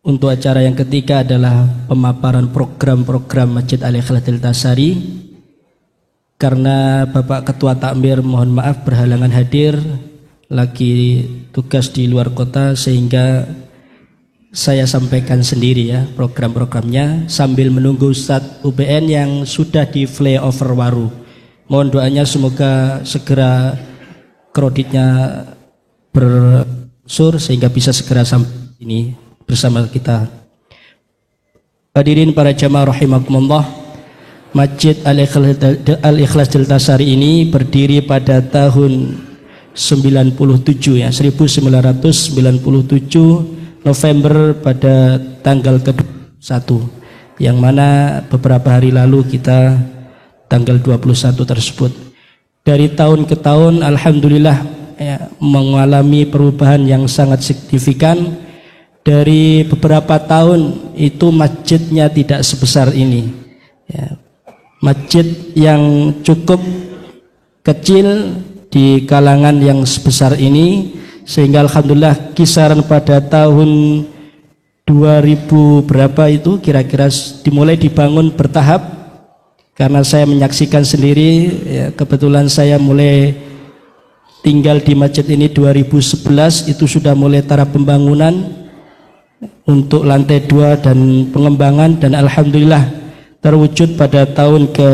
Untuk acara yang ketiga adalah pemaparan program-program Masjid Al-Ikhlas Tiltasari. Karena Bapak Ketua Takmir mohon maaf berhalangan hadir, lagi tugas di luar kota, sehingga saya sampaikan sendiri ya program-programnya sambil menunggu Ustadz UPN yang sudah di flyover Waru. Mohon doanya semoga segera kreditnya bersur sehingga bisa segera sampai ini bersama kita. Hadirin para jamaah rahimakumullah, Masjid Al-Ikhlas Tiltasari ini berdiri pada tahun 97 ya, 1997 November pada tanggal ke-1, yang mana beberapa hari lalu kita tanggal 21 tersebut. Dari tahun ke tahun alhamdulillah ya, mengalami perubahan yang sangat signifikan. Dari beberapa tahun itu masjidnya tidak sebesar ini ya. Masjid yang cukup kecil di kalangan yang sebesar ini, sehingga alhamdulillah kisaran pada tahun 2000 berapa itu kira-kira dimulai dibangun bertahap. Karena saya menyaksikan sendiri ya, kebetulan saya mulai tinggal di masjid ini 2011, itu sudah mulai tahap pembangunan untuk lantai 2 dan pengembangan, dan alhamdulillah terwujud pada tahun ke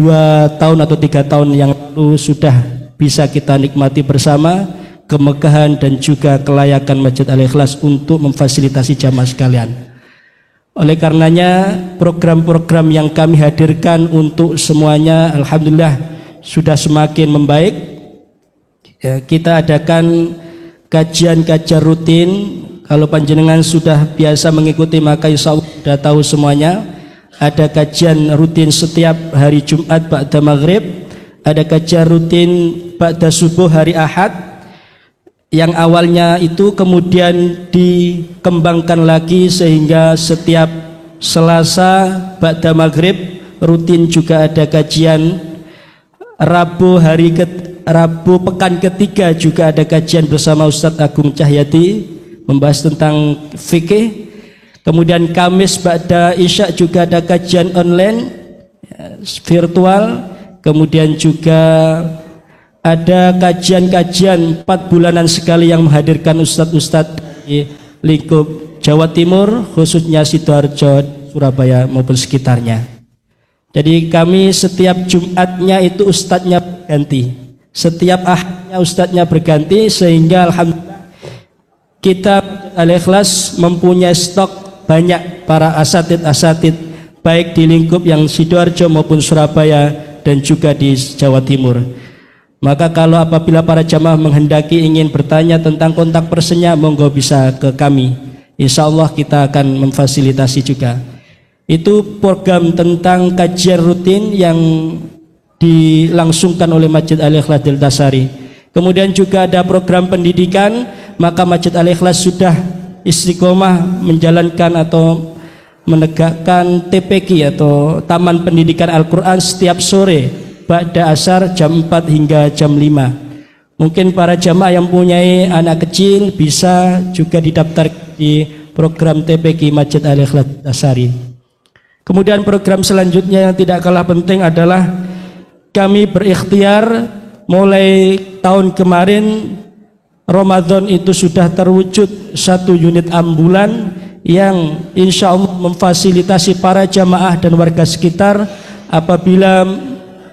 2 tahun atau 3 tahun yang lalu sudah bisa kita nikmati bersama kemegahan dan juga kelayakan Masjid Al-Ikhlas untuk memfasilitasi jamaah sekalian. Oleh karenanya program-program yang kami hadirkan untuk semuanya alhamdulillah sudah semakin membaik ya. Kita adakan kajian-kajian rutin. Kalau panjenengan sudah biasa mengikuti maka insya Allah sudah tahu semuanya. Ada kajian rutin setiap hari Jumat ba'da maghrib, ada kajian rutin ba'da subuh hari Ahad, yang awalnya itu kemudian dikembangkan lagi sehingga setiap Selasa ba'da maghrib rutin juga ada kajian. Rabu pekan ketiga juga ada kajian bersama Ustadz Agung Cahyati membahas tentang fikih. Kemudian Kamis ba'da Isya juga ada kajian online ya, virtual. Kemudian juga ada kajian-kajian 4 bulanan sekali yang menghadirkan ustadz-ustadz di lingkup Jawa Timur, khususnya Sidoarjo, Surabaya maupun sekitarnya. Jadi kami setiap Jumatnya itu ustadznya berganti, setiap Ahadnya ustadznya berganti, sehingga alhamdulillah kita Al-Ikhlas mempunyai stok banyak para asatid baik di lingkup yang Sidoarjo maupun Surabaya dan juga di Jawa Timur. Maka kalau apabila para jamaah menghendaki ingin bertanya tentang kontak personnya, monggo bisa ke kami. Insya Allah kita akan memfasilitasi juga. Itu program tentang kajian rutin yang dilangsungkan oleh Masjid Al-Ikhlas Tiltasari. Kemudian juga ada program pendidikan, maka Masjid Al-Ikhlas sudah istiqomah menjalankan atau menegakkan TPQ atau Taman Pendidikan Al-Quran setiap sore ba'da asar jam 4 hingga jam 5. Mungkin para jamaah yang mempunyai anak kecil bisa juga didaftar di program TPQ Masjid Al-Ikhlas Tiltasari. Kemudian program selanjutnya yang tidak kalah penting adalah kami berikhtiar mulai tahun kemarin Ramadan itu sudah terwujud 1 unit ambulan yang insya Allah memfasilitasi para jamaah dan warga sekitar apabila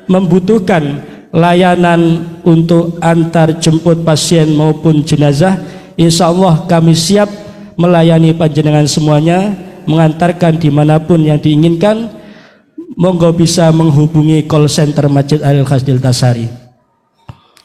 membutuhkan layanan untuk antar jemput pasien maupun jenazah. Insya Allah kami siap melayani panjenengan semuanya, mengantarkan dimanapun yang diinginkan. Monggo bisa menghubungi call center Masjid Al-Ikhlas Tiltasari.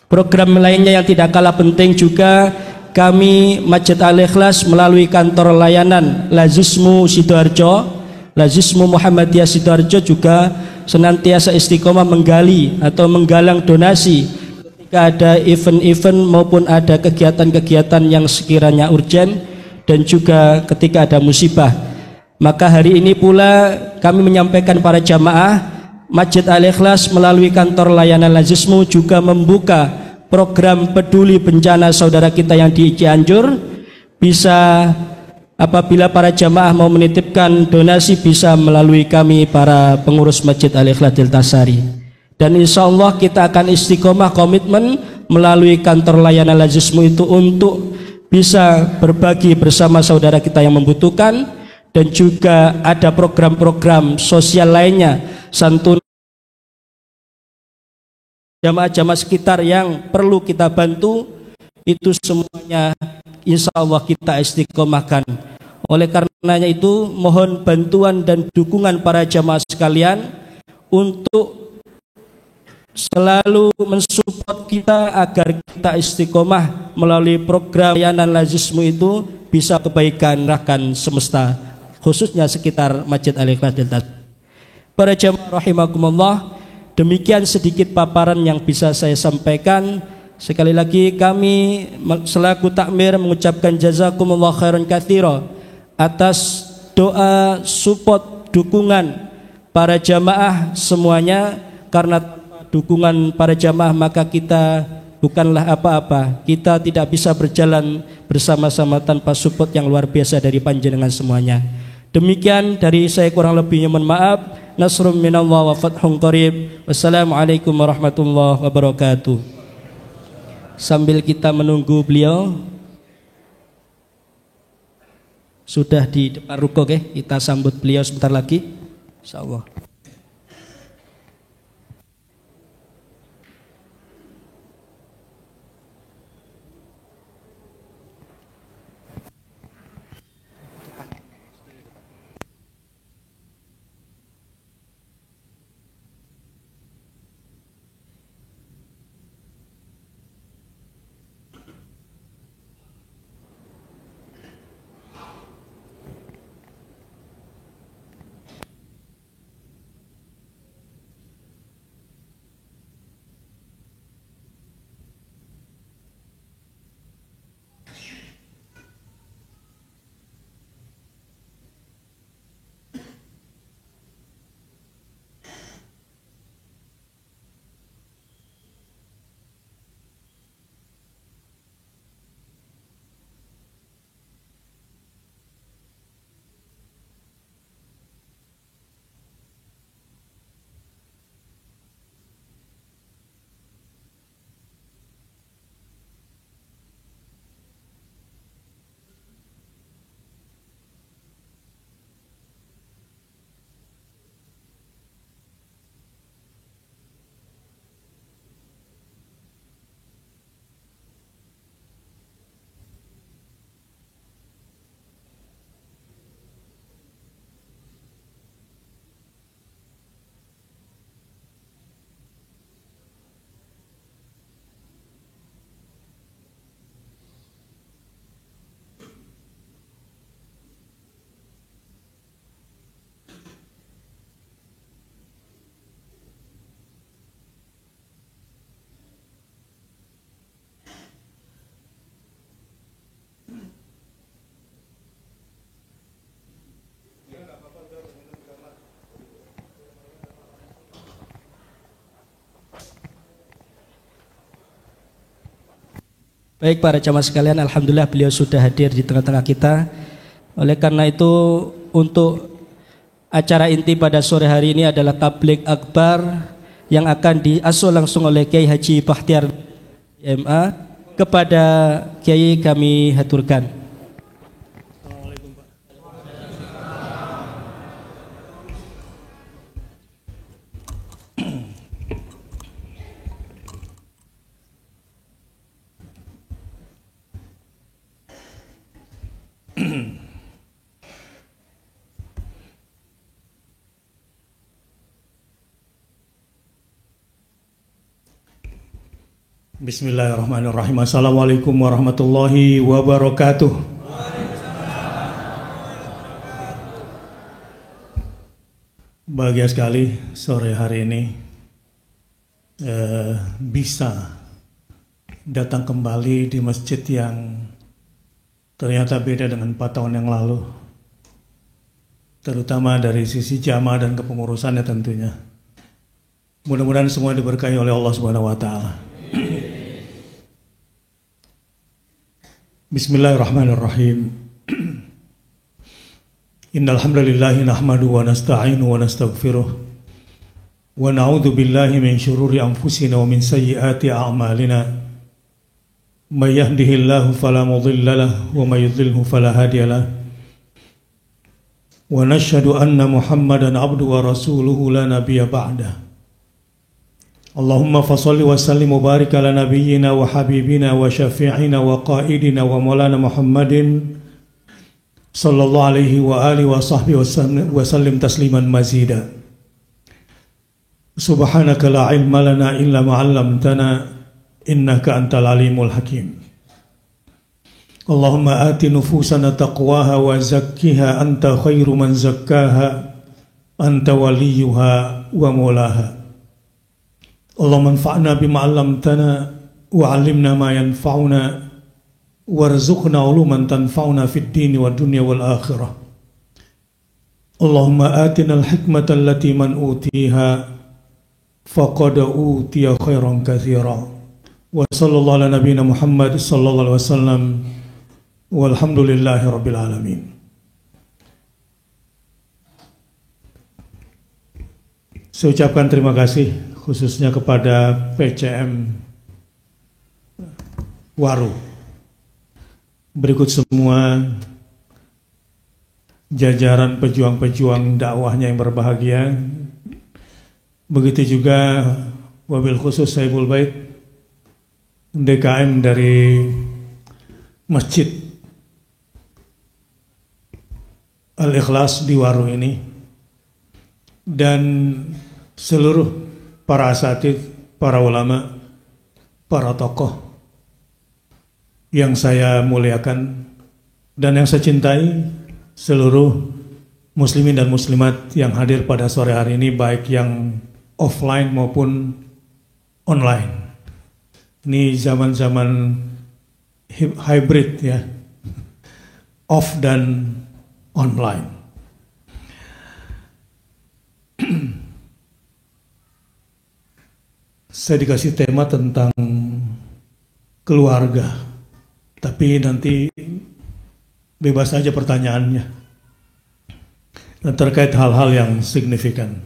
Program lainnya yang tidak kalah penting juga, kami Masjid Al-Ikhlas melalui kantor layanan Lazismu Sidoarjo, Lazismu Muhammadiyah Sidoarjo juga senantiasa istiqomah menggali atau menggalang donasi ketika ada event-event maupun ada kegiatan-kegiatan yang sekiranya urgen, dan juga ketika ada musibah. Maka hari ini pula kami menyampaikan para jamaah, Masjid Al-Ikhlas melalui kantor layanan Lazismu juga membuka program peduli bencana saudara kita yang di Cianjur. Bisa, apabila para jamaah mau menitipkan donasi, bisa melalui kami para pengurus Masjid Al-Ikhlas Deltasari. Dan insya Allah kita akan istiqomah komitmen melalui kantor layanan Lazismu itu untuk bisa berbagi bersama saudara kita yang membutuhkan. Dan juga ada program-program sosial lainnya, santunan jamaah-jamaah sekitar yang perlu kita bantu, itu semuanya insya Allah kita istiqomahkan. Oleh karenanya itu mohon bantuan dan dukungan para jamaah sekalian untuk selalu mensupport kita agar kita istiqomah melalui program layanan Lazismu itu bisa kebaikan rakan semesta, khususnya sekitar Masjid Al-Ikhlas Deltasari. Para jamaah rahimakumullah, demikian sedikit paparan yang bisa saya sampaikan. Sekali lagi kami selaku takmir mengucapkan jazakumullah khairan katsira atas doa, support, dukungan para jamaah semuanya. Karena tanpa dukungan para jamaah maka kita bukanlah apa-apa. Kita tidak bisa berjalan bersama-sama tanpa support yang luar biasa dari panjenengan semuanya. Demikian dari saya, kurang lebihnya mohon maaf. Nasrum minallah wa fathun qarib. Wassalamualaikum warahmatullahi wabarakatuh. Sambil kita menunggu beliau sudah di depan ruko, kita sambut beliau sebentar lagi, insyaallah. Baik para jamaah sekalian, alhamdulillah beliau sudah hadir di tengah-tengah kita. Oleh karena itu, untuk acara inti pada sore hari ini adalah tabligh akbar yang akan diasuh langsung oleh Kiai Haji Bahtiar MA. Kepada Kiai kami haturkan. Bismillahirrahmanirrahim. Assalamualaikum warahmatullahi wabarakatuh. Bahagia sekali sore hari ini bisa datang kembali di masjid yang ternyata beda dengan 4 tahun yang lalu. terutama dari sisi jamaah dan kepengurusannya tentunya. Mudah-mudahan semua diberkahi oleh Allah Subhanahu wa taala. Bismillahirrahmanirrahim. Innal hamdalillah nahmaduhu wa nasta'inu wa nastaghfiruh wa na'udzu billahi min shururi anfusina wa min sayyiati a'malina. May yahdihillahu fala mudilla lahu wa may yudlilhu fala hadiya lahu. Wa nashhadu anna Muhammadan abduhu wa rasuluhu la nabiyya ba'dah. Allahumma fassalli wa sallim wa barik ala nabiyyina wa habibina wa syafi'ina wa qaidina wa maulana Muhammadin sallallahu alaihi wa alihi wa sahbihi wa sallim tasliman mazida. Subhanaka la ilma lana illa ma 'allamtana innaka antal alimul hakim. Allahumma ati nufusana taqwaha wa zakkiha anta khairu man zakkaha anta waliyuha wa maulaha. Allahumma anfa'na bima 'allamtana wa 'allimna ma yanfa'una warzuqna 'uluman tanfa'una fid dini wad dunya wal akhirah. Allahumma atina al-hikmata allati man utiha faqad utiya khairan katsira. Wa sallallahu ala nabiyyina Muhammad sallallahu alaihi wasallam walhamdulillahi rabbil alamin. Saya ucapkan terima kasih khususnya kepada PCM Waru, berikut semua jajaran pejuang-pejuang dakwahnya yang berbahagia, begitu juga wabil khusus Saibul Bait DKM dari Masjid Al-Ikhlas di Waru ini, dan seluruh para asatidz, para ulama, para tokoh yang saya muliakan dan yang saya cintai, seluruh muslimin dan muslimat yang hadir pada sore hari ini, baik yang offline maupun online. Ini zaman-zaman hybrid ya, off dan online. Saya dikasih tema tentang keluarga, tapi nanti bebas saja pertanyaannya dan terkait hal-hal yang signifikan.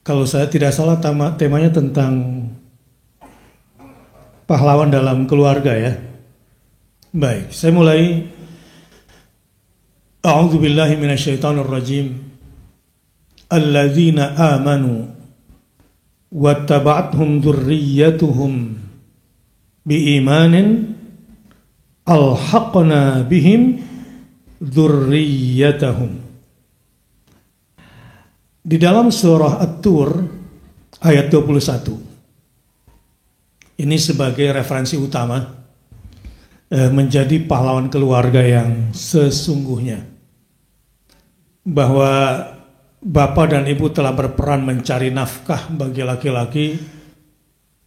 Kalau saya tidak salah temanya tentang pahlawan dalam keluarga ya. Baik, saya mulai. A'udzubillahi minasyaitonirrajim. Alladzina amanu wattaba'athum dzurriyyatuhum biimanin alhaqna bihim dzurriyyatahum. Di dalam surah At-Tur ayat 21, ini sebagai referensi utama menjadi pahlawan keluarga yang sesungguhnya, bahwa bapak dan ibu telah berperan mencari nafkah bagi laki-laki,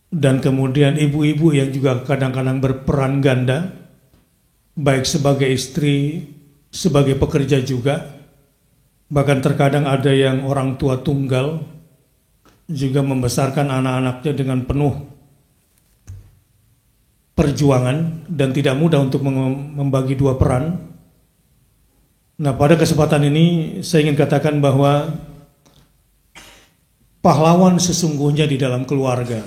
dan kemudian ibu-ibu yang juga kadang-kadang berperan ganda, baik sebagai istri, sebagai pekerja juga. Bahkan terkadang ada yang orang tua tunggal juga membesarkan anak-anaknya dengan penuh perjuangan dan tidak mudah untuk membagi dua peran. Nah, pada kesempatan ini saya ingin katakan bahwa pahlawan sesungguhnya di dalam keluarga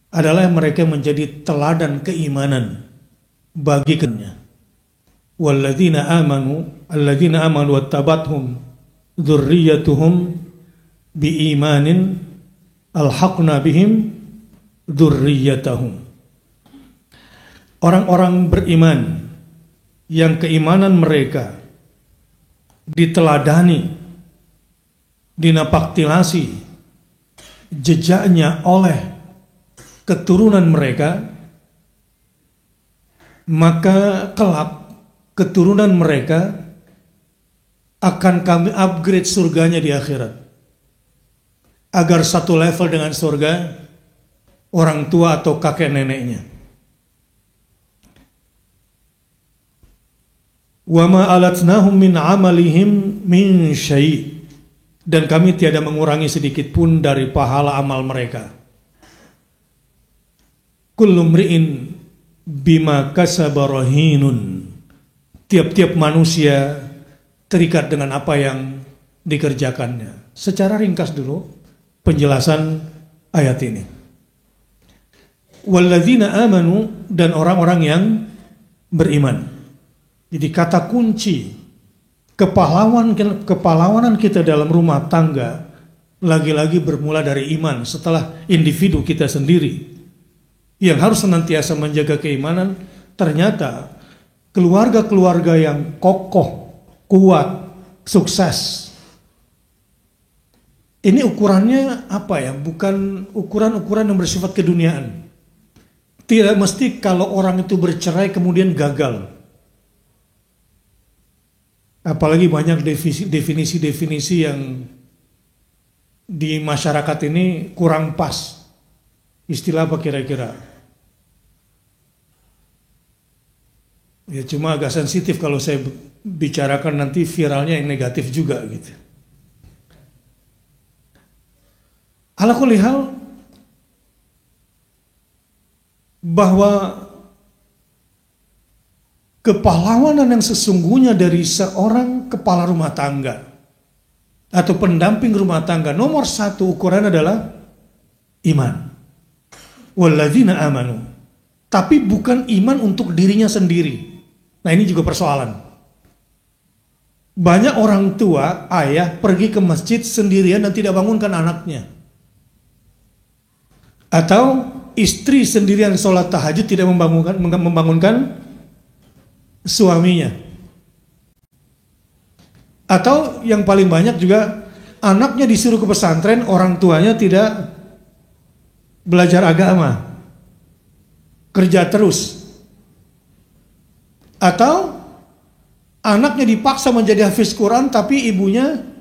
adalah mereka yang menjadi teladan keimanan bagi keluarganya. Walladzina amanu wattabathum dzurriyyatuhum biimanin alhaqna bihim dzurriyyatahum. Orang-orang beriman yang keimanan mereka diteladani, dinapaktilasi jejaknya oleh keturunan mereka, maka kelak keturunan mereka akan kami upgrade surganya di akhirat agar satu level dengan surga orang tua atau kakek neneknya. Wa ma alatnahum min amalihim min syai', dan kami tiada mengurangi sedikit pun dari pahala amal mereka. Kullu mri'in bima kasaba rahinun, tiap-tiap manusia terikat dengan apa yang dikerjakannya. Secara ringkas dulu penjelasan ayat ini. Walladzina amanu, dan orang-orang yang beriman. Jadi kata kunci kepahlawanan kita dalam rumah tangga lagi-lagi bermula dari iman. Setelah individu kita sendiri yang harus senantiasa menjaga keimanan, ternyata keluarga-keluarga yang kokoh, kuat, sukses, ini ukurannya apa ya? Bukan ukuran-ukuran yang bersifat keduniaan. Tidak mesti kalau orang itu bercerai kemudian gagal. Apalagi banyak definisi-definisi yang di masyarakat ini kurang pas. Istilah apa kira-kira? Ya cuma agak sensitif kalau saya bicarakan, nanti viralnya yang negatif juga gitu. Ala kulli hal, bahwa kepahlawanan yang sesungguhnya dari seorang kepala rumah tangga atau pendamping rumah tangga, nomor satu ukuran adalah iman. Walladzina amanu. Tapi bukan iman untuk dirinya sendiri. Nah ini juga persoalan. Banyak orang tua, ayah pergi ke masjid sendirian dan tidak bangunkan anaknya. Atau istri sendirian sholat tahajud tidak membangunkan suaminya. Atau yang paling banyak juga anaknya disuruh ke pesantren, orang tuanya tidak belajar agama, kerja terus. Atau anaknya dipaksa menjadi hafiz Quran, tapi ibunya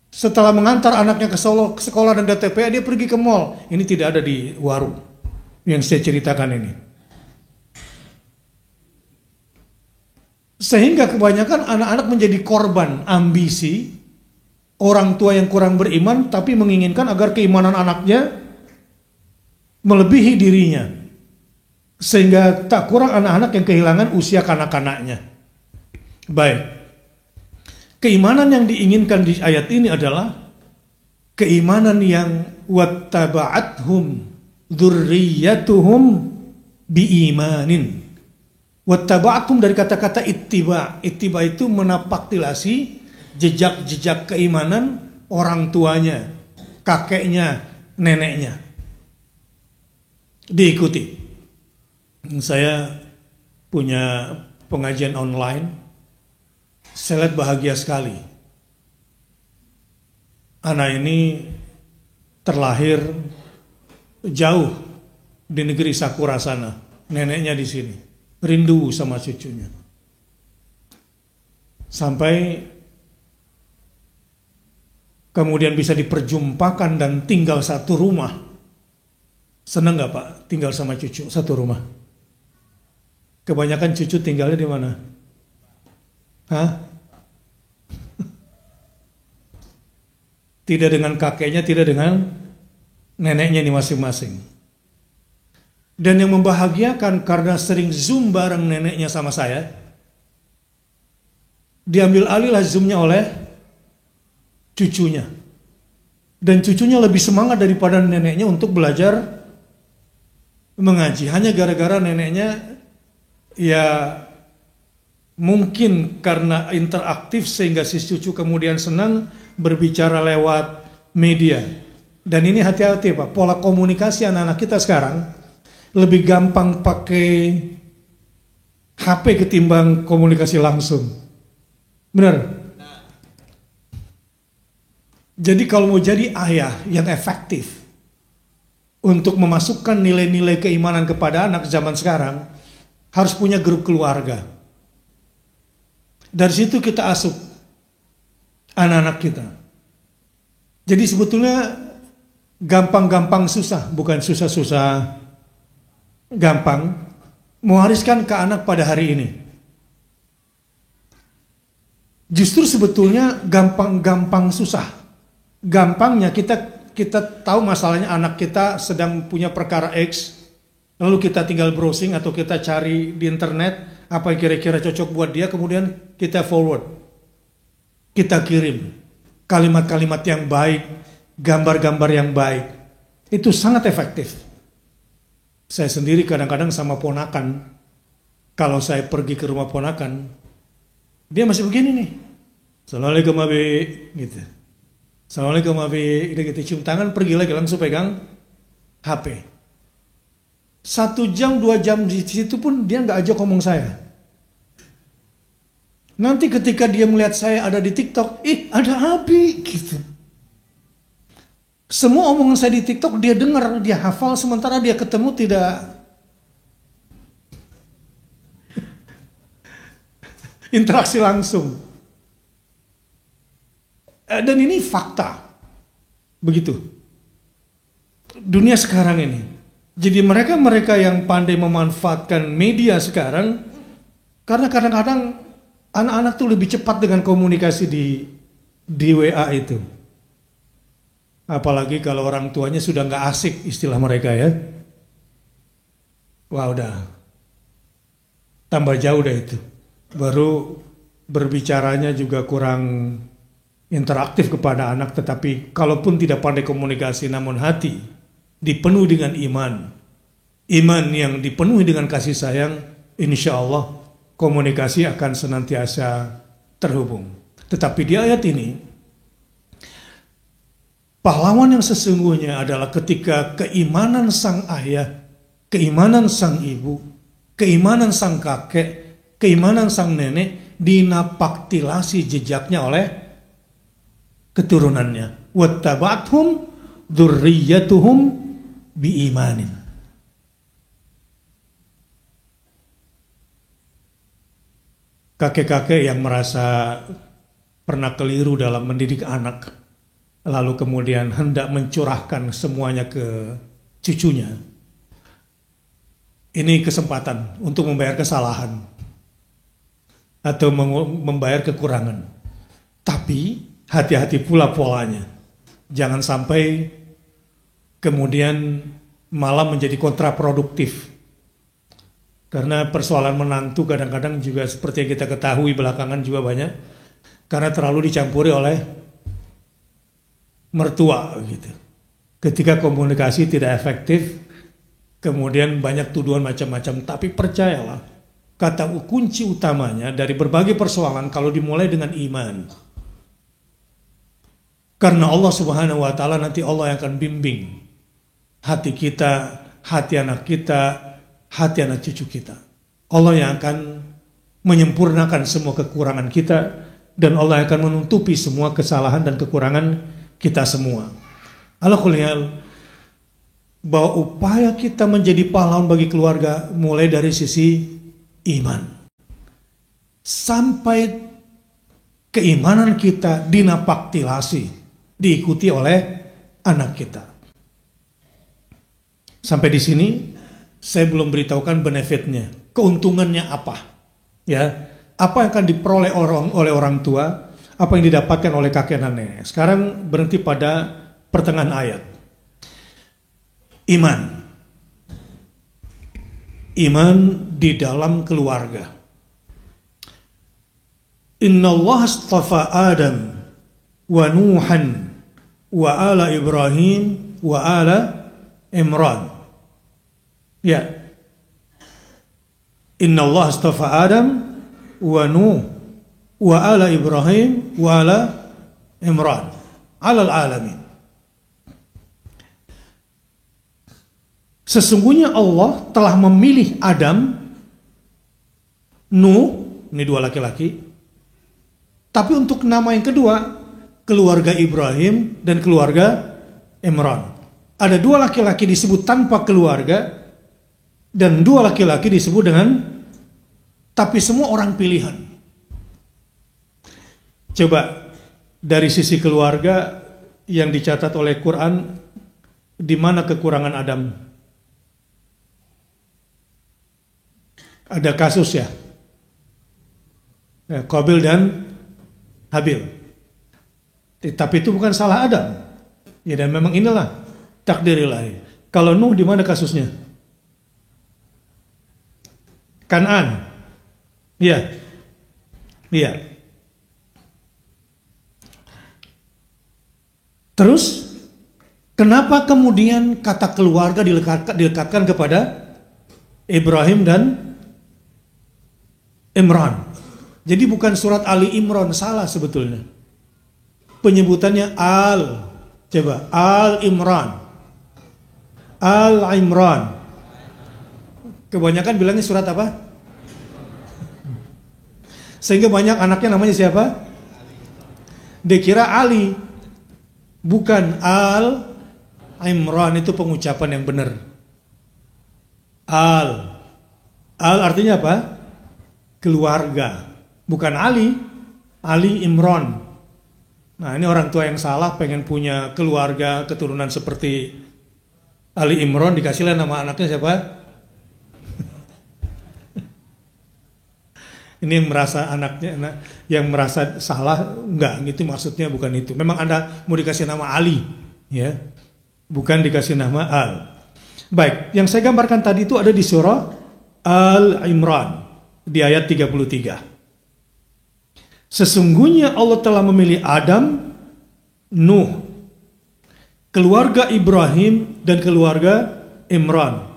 setelah mengantar anaknya ke sekolah dan DTP, dia pergi ke mall. Ini tidak ada di warung yang saya ceritakan ini. Sehingga kebanyakan anak-anak menjadi korban ambisi orang tua yang kurang beriman, tapi menginginkan agar keimanan anaknya melebihi dirinya. Sehingga tak kurang anak-anak yang kehilangan usia kanak-kanaknya. Baik. Keimanan yang diinginkan di ayat ini adalah keimanan yang wattaba'athum dzurriyyatuhum biimanin. Wattaba'athum dari kata-kata ittiba. Ittiba itu menapaktilasi jejak-jejak keimanan orang tuanya, kakeknya, neneknya. Diikuti. Saya punya pengajian online. Saya lihat bahagia sekali. Anak ini terlahir jauh di negeri Sakura sana. Neneknya di sini. Rindu sama cucunya. Sampai kemudian bisa diperjumpakan dan tinggal satu rumah. Senang gak Pak tinggal sama cucu satu rumah? Kebanyakan cucu tinggalnya di mana? Hah? Tidak dengan kakeknya, tidak dengan neneknya di masing-masing. Dan yang membahagiakan karena sering Zoom bareng neneknya sama saya, diambil alihlah Zoom-nya oleh cucunya. Dan cucunya lebih semangat daripada neneknya untuk belajar mengaji. Hanya gara-gara neneknya ya mungkin karena interaktif sehingga si cucu kemudian senang berbicara lewat media. Dan ini hati-hati Pak, pola komunikasi anak-anak kita sekarang lebih gampang pakai HP ketimbang komunikasi langsung. Benar? Jadi kalau mau jadi ayah yang efektif untuk memasukkan nilai-nilai keimanan kepada anak zaman sekarang, harus punya grup keluarga. Dari situ kita asup anak-anak kita. Jadi sebetulnya gampang-gampang susah, bukan susah-susah gampang mewariskan ke anak pada hari ini. Justru sebetulnya gampang-gampang susah. Gampangnya kita tahu masalahnya anak kita sedang punya perkara X, lalu kita tinggal browsing atau kita cari di internet apa yang kira-kira cocok buat dia, kemudian kita forward, kita kirim kalimat-kalimat yang baik, gambar-gambar yang baik. Itu sangat efektif. Saya sendiri kadang-kadang sama ponakan, kalau saya pergi ke rumah ponakan, dia masih begini nih. Assalamualaikum Abi, gitu. Assalamualaikum Abi, gitu, cium tangan, pergi lagi langsung pegang HP. 1 jam 2 jam di situ pun dia nggak ajak ngomong saya. Nanti ketika dia melihat saya ada di TikTok, ada Abi, gitu. Semua omongan saya di TikTok dia dengar, dia hafal, sementara dia ketemu tidak interaksi langsung. Dan ini fakta. Begitu. Dunia sekarang ini. Jadi mereka yang pandai memanfaatkan media sekarang, karena kadang-kadang anak-anak tuh lebih cepat dengan komunikasi di WA itu. Apalagi kalau orang tuanya sudah nggak asik istilah mereka ya. Wah udah tambah jauh deh itu. Baru berbicaranya juga kurang interaktif kepada anak, tetapi kalaupun tidak pandai komunikasi namun hati dipenuhi dengan iman yang dipenuhi dengan kasih sayang, insya Allah komunikasi akan senantiasa terhubung. Tetapi di ayat ini, pahlawan yang sesungguhnya adalah ketika keimanan sang ayah, keimanan sang ibu, keimanan sang kakek, keimanan sang nenek dinapaktilasi jejaknya oleh keturunannya. Wattaba'thum dzurriyyatuhum biimanin. Kakek-kakek yang merasa pernah keliru dalam mendidik anak, lalu kemudian hendak mencurahkan semuanya ke cucunya. Ini kesempatan untuk membayar kesalahan atau membayar kekurangan. Tapi hati-hati pula polanya. Jangan sampai kemudian malah menjadi kontraproduktif. Karena persoalan menantu kadang-kadang juga seperti yang kita ketahui belakangan juga banyak. Karena terlalu dicampuri oleh mertua gitu. Ketika komunikasi tidak efektif, kemudian banyak tuduhan macam-macam. Tapi percayalah, kata kunci utamanya dari berbagai persoalan kalau dimulai dengan iman. Karena Allah Subhanahu wa taala nanti Allah yang akan bimbing hati kita, hati anak kita, hati anak cucu kita. Allah yang akan menyempurnakan semua kekurangan kita dan Allah yang akan menutupi semua kesalahan dan kekurangan kita semua. Alhamdulillah bahwa upaya kita menjadi pahlawan bagi keluarga mulai dari sisi iman. Sampai keimanan kita dinapaktilasi, diikuti oleh anak kita. Sampai di sini saya belum beritahukan benefitnya, keuntungannya apa, ya, apa yang akan diperoleh oleh orang tua, apa yang didapatkan oleh kakek dan nenek. Sekarang berhenti pada pertengahan ayat. Iman di dalam keluarga. Inna Allah astafa Adam wa Nuhan wa ala Ibrahim wa ala Imran. Ya. Inna Allah astafa Adam wa Nuh wa ala Ibrahim wa ala Imran alal alamin. Sesungguhnya Allah telah memilih Adam, Nuh, ini dua laki-laki, tapi untuk nama yang kedua, keluarga Ibrahim dan keluarga Imran. Ada dua laki-laki disebut tanpa keluarga, dan dua laki-laki disebut dengan, tapi semua orang pilihan. Coba, dari sisi keluarga yang dicatat oleh Quran, di mana kekurangan Adam? Ada kasus ya, Qabil dan Habil. Tapi itu bukan salah Adam. Ya, dan memang inilah takdir ilahi. Kalau Nuh, di mana kasusnya? Kan'an. Iya. Iya. Terus kenapa kemudian kata keluarga dilekatkan kepada Ibrahim dan Imran? Jadi bukan surat Ali Imran, salah sebetulnya. Penyebutannya Al. Coba, Al Imran. Al Imran. Kebanyakan bilangnya surat apa? Sehingga banyak anaknya namanya siapa? Dikira Ali. Bukan, Al Imran itu pengucapan yang benar. Al. Al artinya apa? Keluarga. Bukan Ali. Ali Imran. Nah, ini orang tua yang salah pengen punya keluarga keturunan seperti Ali Imran, dikasihlah nama anaknya siapa? Ini yang merasa anaknya, yang merasa salah, enggak, gitu maksudnya, bukan itu. Memang Anda mau dikasih nama Ali, ya, bukan dikasih nama Al. Baik, yang saya gambarkan tadi itu ada di surah Al-Imran, di ayat 33. Sesungguhnya Allah telah memilih Adam, Nuh, keluarga Ibrahim dan keluarga Imran,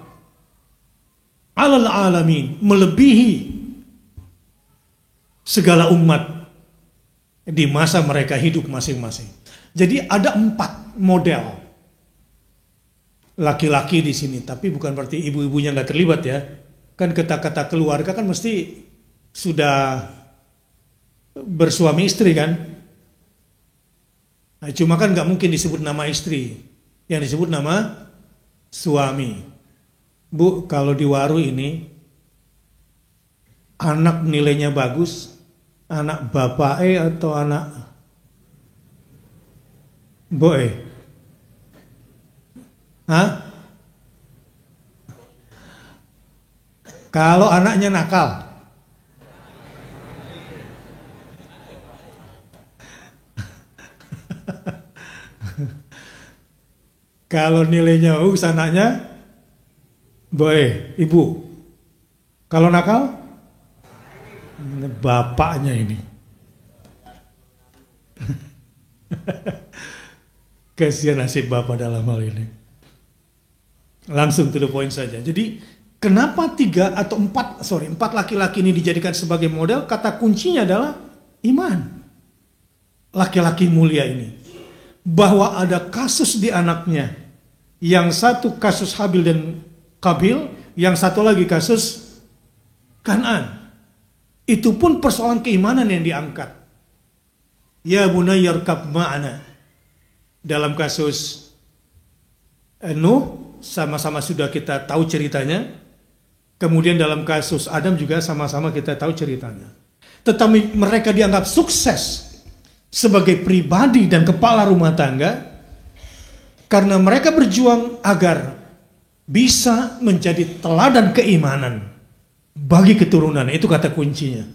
alal alamin, melebihi segala umat di masa mereka hidup masing-masing. Jadi ada 4 model laki-laki di sini, tapi bukan berarti ibu-ibunya nggak terlibat ya. Kan kata-kata keluarga kan mesti sudah bersuami istri kan. Nah, cuma kan nggak mungkin disebut nama istri, yang disebut nama suami. Bu, kalau di Waru ini anak nilainya bagus, anak bapak atau anak boe? Hah? Kalau anaknya nakal, kalau nilainya bagus anaknya boe, ibu. Kalau nakal, bapaknya ini. Kasihan nasib bapak dalam hal ini. Langsung to the point saja. Jadi kenapa 4 laki-laki ini dijadikan sebagai model? Kata kuncinya adalah iman. Laki-laki mulia ini, bahwa ada kasus di anaknya, yang satu kasus Habil dan Qabil, yang satu lagi kasus Kan'an. Itu pun persoalan keimanan yang diangkat. Ya bunayya irkab ma'ana. Dalam kasus Nuh sama-sama sudah kita tahu ceritanya. Kemudian dalam kasus Adam juga sama-sama kita tahu ceritanya. Tetapi mereka dianggap sukses sebagai pribadi dan kepala rumah tangga karena mereka berjuang agar bisa menjadi teladan keimanan bagi keturunan. Itu kata kuncinya.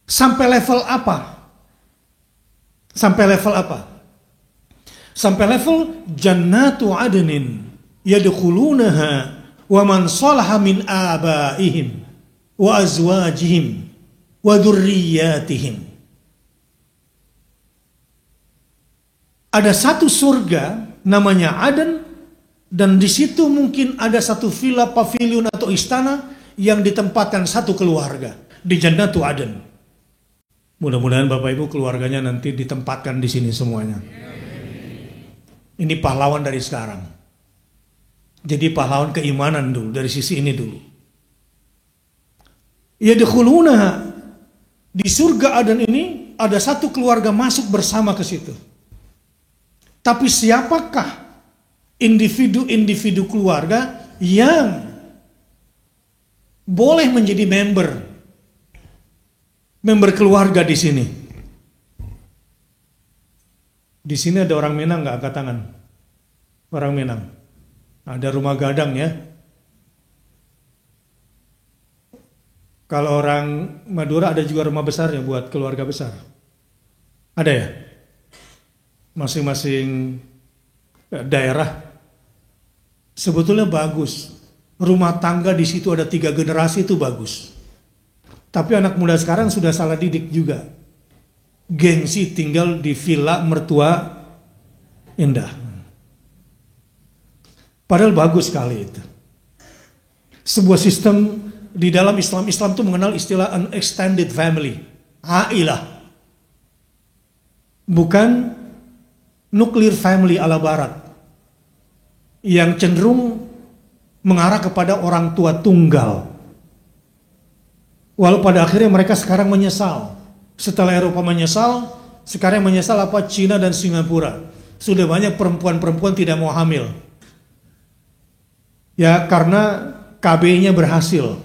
Sampai level apa? Sampai level apa? Sampai level jannatu adnin yadkhulunaha wa man salaha min abaihim wa azwajihim wa dzurriyyatihim. Ada satu surga namanya Aden, dan di situ mungkin ada satu villa, pavilion atau istana yang ditempatkan satu keluarga di Jannatu Aden. Mudah-mudahan Bapak Ibu keluarganya nanti ditempatkan di sini semuanya. Ini pahlawan dari sekarang. Jadi pahlawan keimanan dulu, dari sisi ini dulu. Yadkhulunaha, di surga Aden ini ada satu keluarga masuk bersama ke situ. Tapi siapakah individu-individu keluarga yang boleh menjadi member keluarga di sini? Di sini ada orang Minang nggak angkat tangan? Orang Minang. Ada rumah gadang ya. Kalau orang Madura ada juga rumah besarnya buat keluarga besar. Ada ya? Masing-masing daerah sebetulnya bagus. Rumah tangga di situ ada 3 generasi itu bagus. Tapi anak muda sekarang sudah salah didik juga. Gengsi tinggal di villa mertua indah. Padahal bagus sekali itu. Sebuah sistem di dalam Islam itu mengenal istilah an extended family. Ailah. Bukan nuclear family ala barat. Yang cenderung mengarah kepada orang tua tunggal. Walau pada akhirnya mereka sekarang menyesal. Setelah Eropa menyesal, sekarang menyesal apa? Cina dan Singapura. Sudah banyak perempuan-perempuan tidak mau hamil. Ya karena KB-nya berhasil.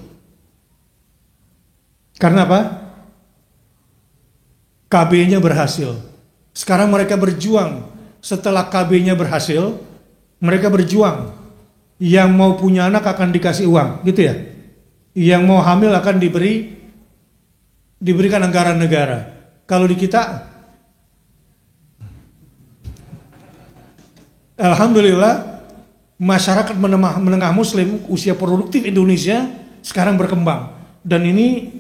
Karena apa? KB-nya berhasil. Sekarang mereka berjuang. Setelah KB-nya berhasil, mereka berjuang. Yang mau punya anak akan dikasih uang, gitu ya. Yang mau hamil akan diberikan anggaran negara. Kalau di kita, alhamdulillah, masyarakat menengah Muslim usia produktif Indonesia sekarang berkembang. Dan ini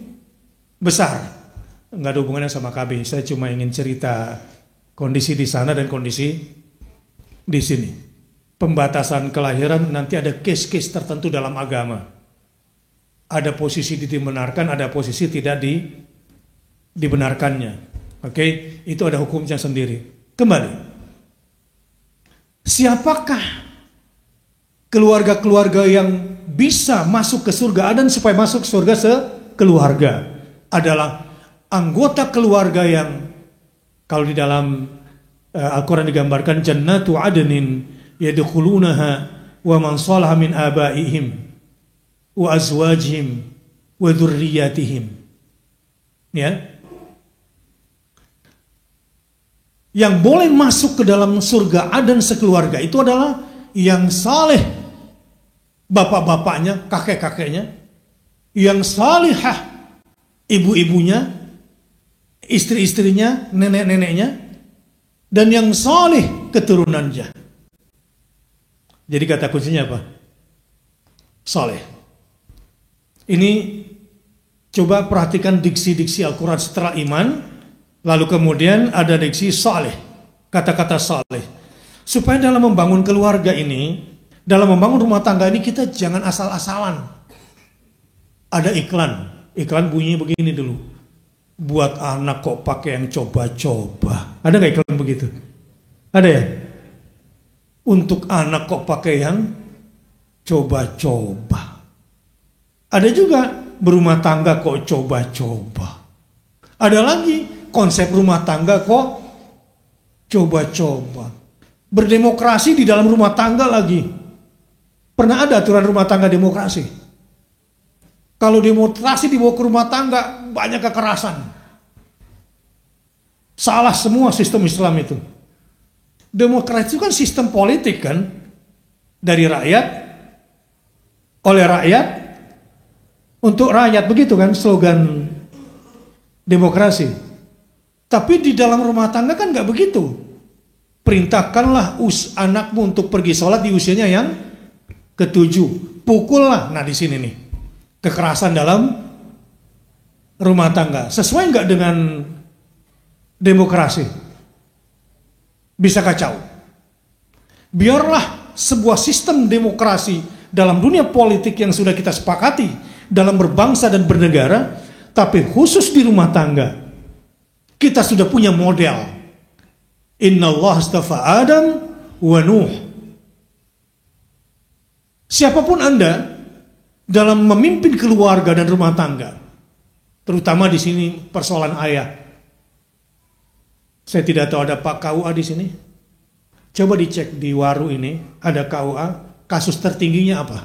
besar. Nggak ada hubungannya sama KB. Saya cuma ingin cerita kondisi di sana dan kondisi di sini. Pembatasan kelahiran nanti ada case-case tertentu dalam agama. Ada posisi dibenarkan, ada posisi tidak dibenarkannya. Oke, itu ada hukumnya sendiri. Kembali. Siapakah keluarga-keluarga yang bisa masuk ke surga dan supaya masuk surga sekeluarga? Adalah anggota keluarga yang kalau di dalam Al-Quran digambarkan jannatu adnin yadkhulunaha wa man salaha min abaihim wa azwajihim wa dzurriyyatihim. Ya. Yang boleh masuk ke dalam surga Aden sekeluarga itu adalah yang saleh bapak-bapaknya, kakek-kakeknya, yang salihah ibu-ibunya, istri-istrinya, nenek-neneknya, dan yang saleh keturunannya. Jadi kata kuncinya apa? Saleh. Ini coba perhatikan diksi-diksi Al-Quran setelah iman, lalu kemudian ada diksi saleh, kata-kata saleh. Supaya dalam membangun keluarga ini, dalam membangun rumah tangga ini kita jangan asal-asalan. Ada iklan bunyinya begini dulu. Buat anak kok pakai yang coba-coba. Ada nggak iklan begitu? Ada ya? Untuk anak kok pakai yang coba-coba. Ada juga berumah tangga kok coba-coba. Ada lagi konsep rumah tangga kok coba-coba. Berdemokrasi di dalam rumah tangga lagi. Pernah ada aturan rumah tangga demokrasi? Kalau demokrasi dibawa ke rumah tangga banyak kekerasan. Salah semua sistem Islam itu. Demokrasi itu kan sistem politik kan, dari rakyat, oleh rakyat, untuk rakyat, begitu kan slogan demokrasi. Tapi di dalam rumah tangga kan nggak begitu. Perintahkanlah anakmu untuk pergi sholat di usianya yang ke-7. Pukullah, nah di sini nih, kekerasan dalam rumah tangga. Sesuai nggak dengan demokrasi? Bisa kacau. Biarlah sebuah sistem demokrasi dalam dunia politik yang sudah kita sepakati dalam berbangsa dan bernegara, tapi khusus di rumah tangga kita sudah punya model. Innallaha astafa Adam wa Nuh. Siapapun Anda dalam memimpin keluarga dan rumah tangga, terutama di sini persoalan ayah. Saya tidak tahu ada Pak KUA di sini. Coba dicek di Waru ini, ada KUA, kasus tertingginya apa?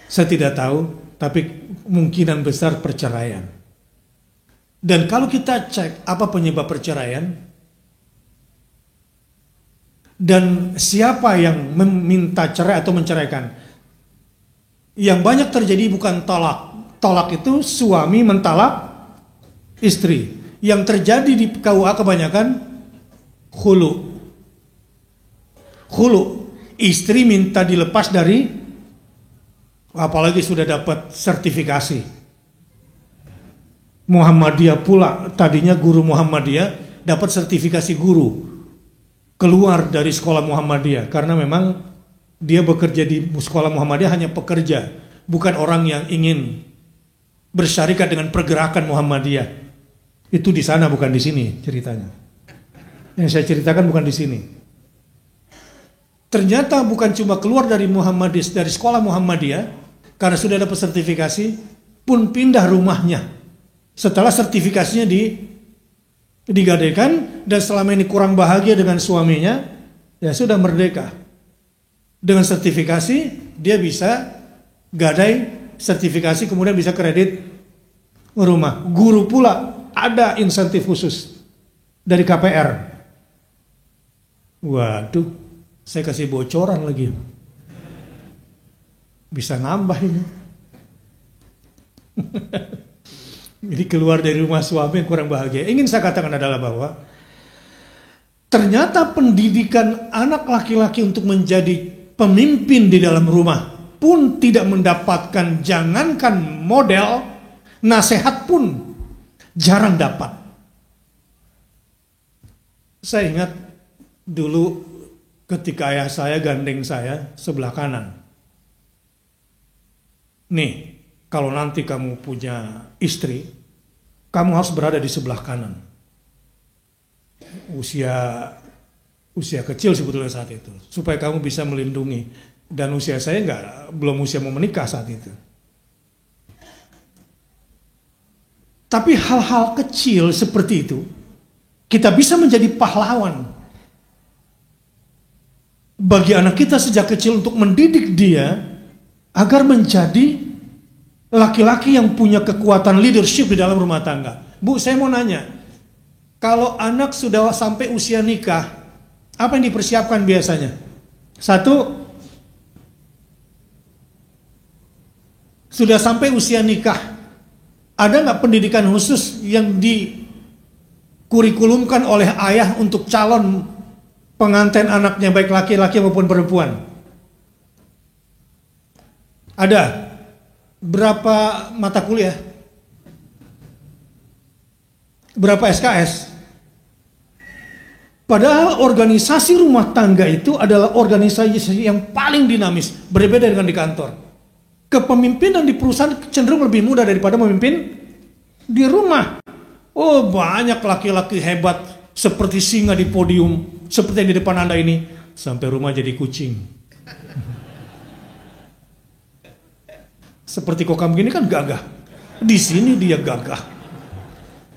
Saya tidak tahu, tapi kemungkinan besar perceraian. Dan kalau kita cek apa penyebab perceraian, dan siapa yang meminta cerai atau menceraikan, Yang banyak terjadi bukan talak. Talak itu suami mentalak istri. Yang terjadi di KUA kebanyakan khulu. Khulu. Istri minta dilepas dari, apalagi sudah dapat sertifikasi. Muhammadiyah pula, tadinya guru Muhammadiyah, dapat sertifikasi guru. Keluar dari sekolah Muhammadiyah. Karena memang dia bekerja di sekolah Muhammadiyah hanya pekerja. Bukan orang yang ingin bersyarikat dengan pergerakan Muhammadiyah. Itu di sana, bukan di sini ceritanya. Yang saya ceritakan bukan di sini. Ternyata bukan cuma keluar dari Muhammadiyah, dari sekolah Muhammadiyah, karena sudah dapat sertifikasi, pun pindah rumahnya. Setelah sertifikasinya digadaikan, dan selama ini kurang bahagia dengan suaminya, ya sudah merdeka. Dengan sertifikasi, dia bisa gadai sertifikasi, kemudian bisa kredit rumah. Guru pula ada insentif khusus dari KPR. Waduh, saya kasih bocoran lagi. Bisa nambah ini. Jadi keluar dari rumah suami yang kurang bahagia. Ingin saya katakan adalah bahwa ternyata pendidikan anak laki-laki untuk menjadi pemimpin di dalam rumah pun tidak mendapatkan, jangankan model, nasihat pun jarang dapat. Saya ingat dulu ketika ayah saya gandeng saya sebelah kanan. Nih, kalau nanti kamu punya istri, kamu harus berada di sebelah kanan. Usia kecil sebetulnya saat itu, supaya kamu bisa melindungi. Dan usia saya belum usia mau menikah saat itu. Tapi hal-hal kecil seperti itu, kita bisa menjadi pahlawan bagi anak kita sejak kecil untuk mendidik dia agar menjadi laki-laki yang punya kekuatan leadership di dalam rumah tangga. Bu, saya mau nanya, kalau anak sudah sampai usia nikah, apa yang dipersiapkan biasanya? Satu, sudah sampai usia nikah, ada nggak pendidikan khusus yang dikurikulumkan oleh ayah untuk calon pengantin anaknya, baik laki-laki maupun perempuan? Ada. Berapa mata kuliah? Berapa SKS? Padahal organisasi rumah tangga itu adalah organisasi yang paling dinamis, berbeda dengan di kantor. Kepemimpinan di perusahaan cenderung lebih mudah daripada memimpin di rumah. Oh, banyak laki-laki hebat seperti singa di podium, seperti yang di depan Anda ini, sampai rumah jadi kucing. Seperti kokam gini kan gagah. Di sini dia gagah.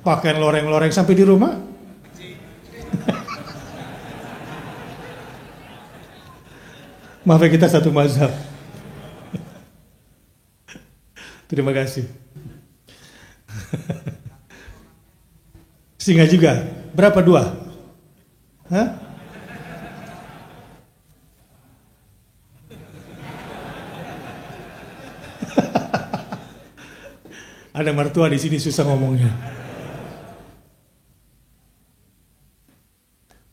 Pakaian loreng-loreng sampai di rumah. Maaf ya, kita satu mazhab. Terima kasih. Singa juga. Berapa dua? Hah? Ada mertua di sini susah ngomongnya.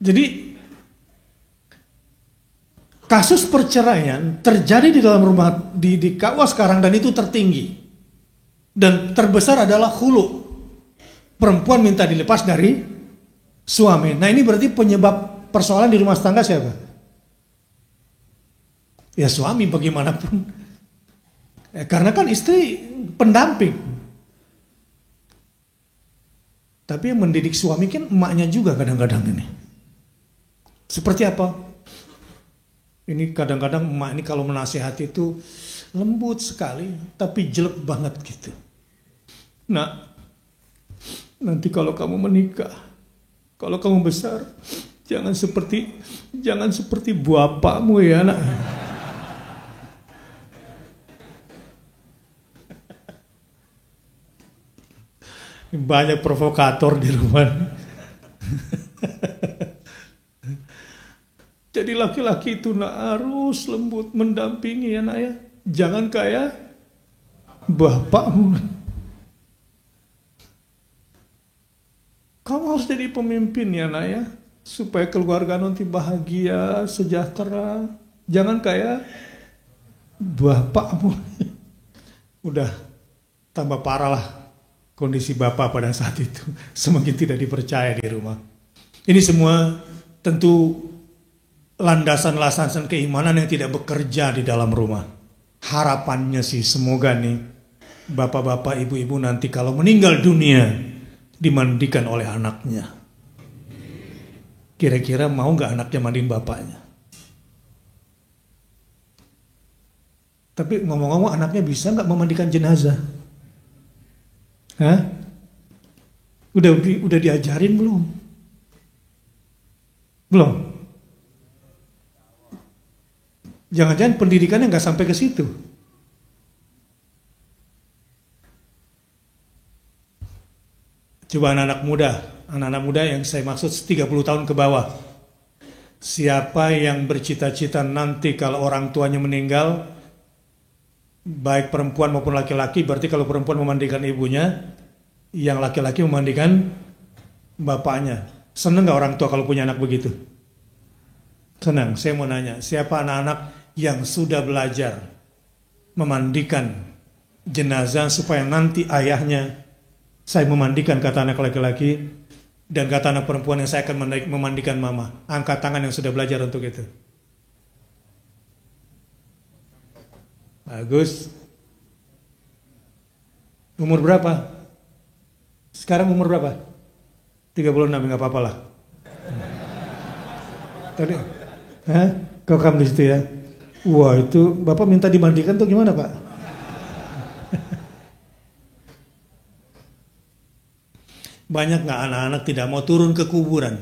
Jadi kasus perceraian terjadi di dalam rumah di KUA sekarang, dan itu tertinggi. Dan terbesar adalah khulu. Perempuan minta dilepas dari suami. Nah, ini berarti penyebab persoalan di rumah tangga siapa? Ya suami bagaimanapun. Karena kan istri pendamping. Tapi yang mendidik suami kan emaknya juga kadang-kadang ini. Seperti apa? Ini kadang-kadang emak ini kalau menasihati itu lembut sekali, tapi jelek banget gitu. Nah, nanti kalau kamu menikah, kalau kamu besar, jangan seperti bapakmu ya nak. Banyak provokator di rumah. Jadi laki-laki itu harus lembut mendampingi ya nak ya. Jangan kayak bapakmu. Kamu harus jadi pemimpin ya nak ya, supaya keluarga nanti bahagia, sejahtera. Jangan kayak bapakmu. Udah tambah parah lah kondisi bapak pada saat itu. Semakin tidak dipercaya di rumah. Ini semua tentu landasan-landasan keimanan yang tidak bekerja di dalam rumah. Harapannya sih semoga nih bapak-bapak, ibu-ibu nanti kalau meninggal dunia dimandikan oleh anaknya. Kira-kira mau nggak anaknya mandiin bapaknya? Tapi ngomong-ngomong, anaknya bisa nggak memandikan jenazah? Hah? Udah diajarin belum? Belum. Jangan-jangan pendidikannya nggak sampai ke situ. Coba anak-anak muda yang saya maksud 30 tahun ke bawah. Siapa yang bercita-cita nanti kalau orang tuanya meninggal, baik perempuan maupun laki-laki, berarti kalau perempuan memandikan ibunya, yang laki-laki memandikan bapaknya. Seneng gak orang tua kalau punya anak begitu? Senang. Saya mau nanya, siapa anak-anak yang sudah belajar memandikan jenazah supaya nanti ayahnya saya memandikan, kata anak laki-laki, dan kata anak perempuan yang saya akan memandikan mama? Angkat tangan yang sudah belajar untuk itu. Bagus. Umur berapa? Sekarang umur berapa? 36, nggak apa-apa lah. Tadi, kau kamu di situ ya? Wah, itu Bapak minta dimandikan tuh gimana Pak? Banyak nggak anak-anak tidak mau turun ke kuburan,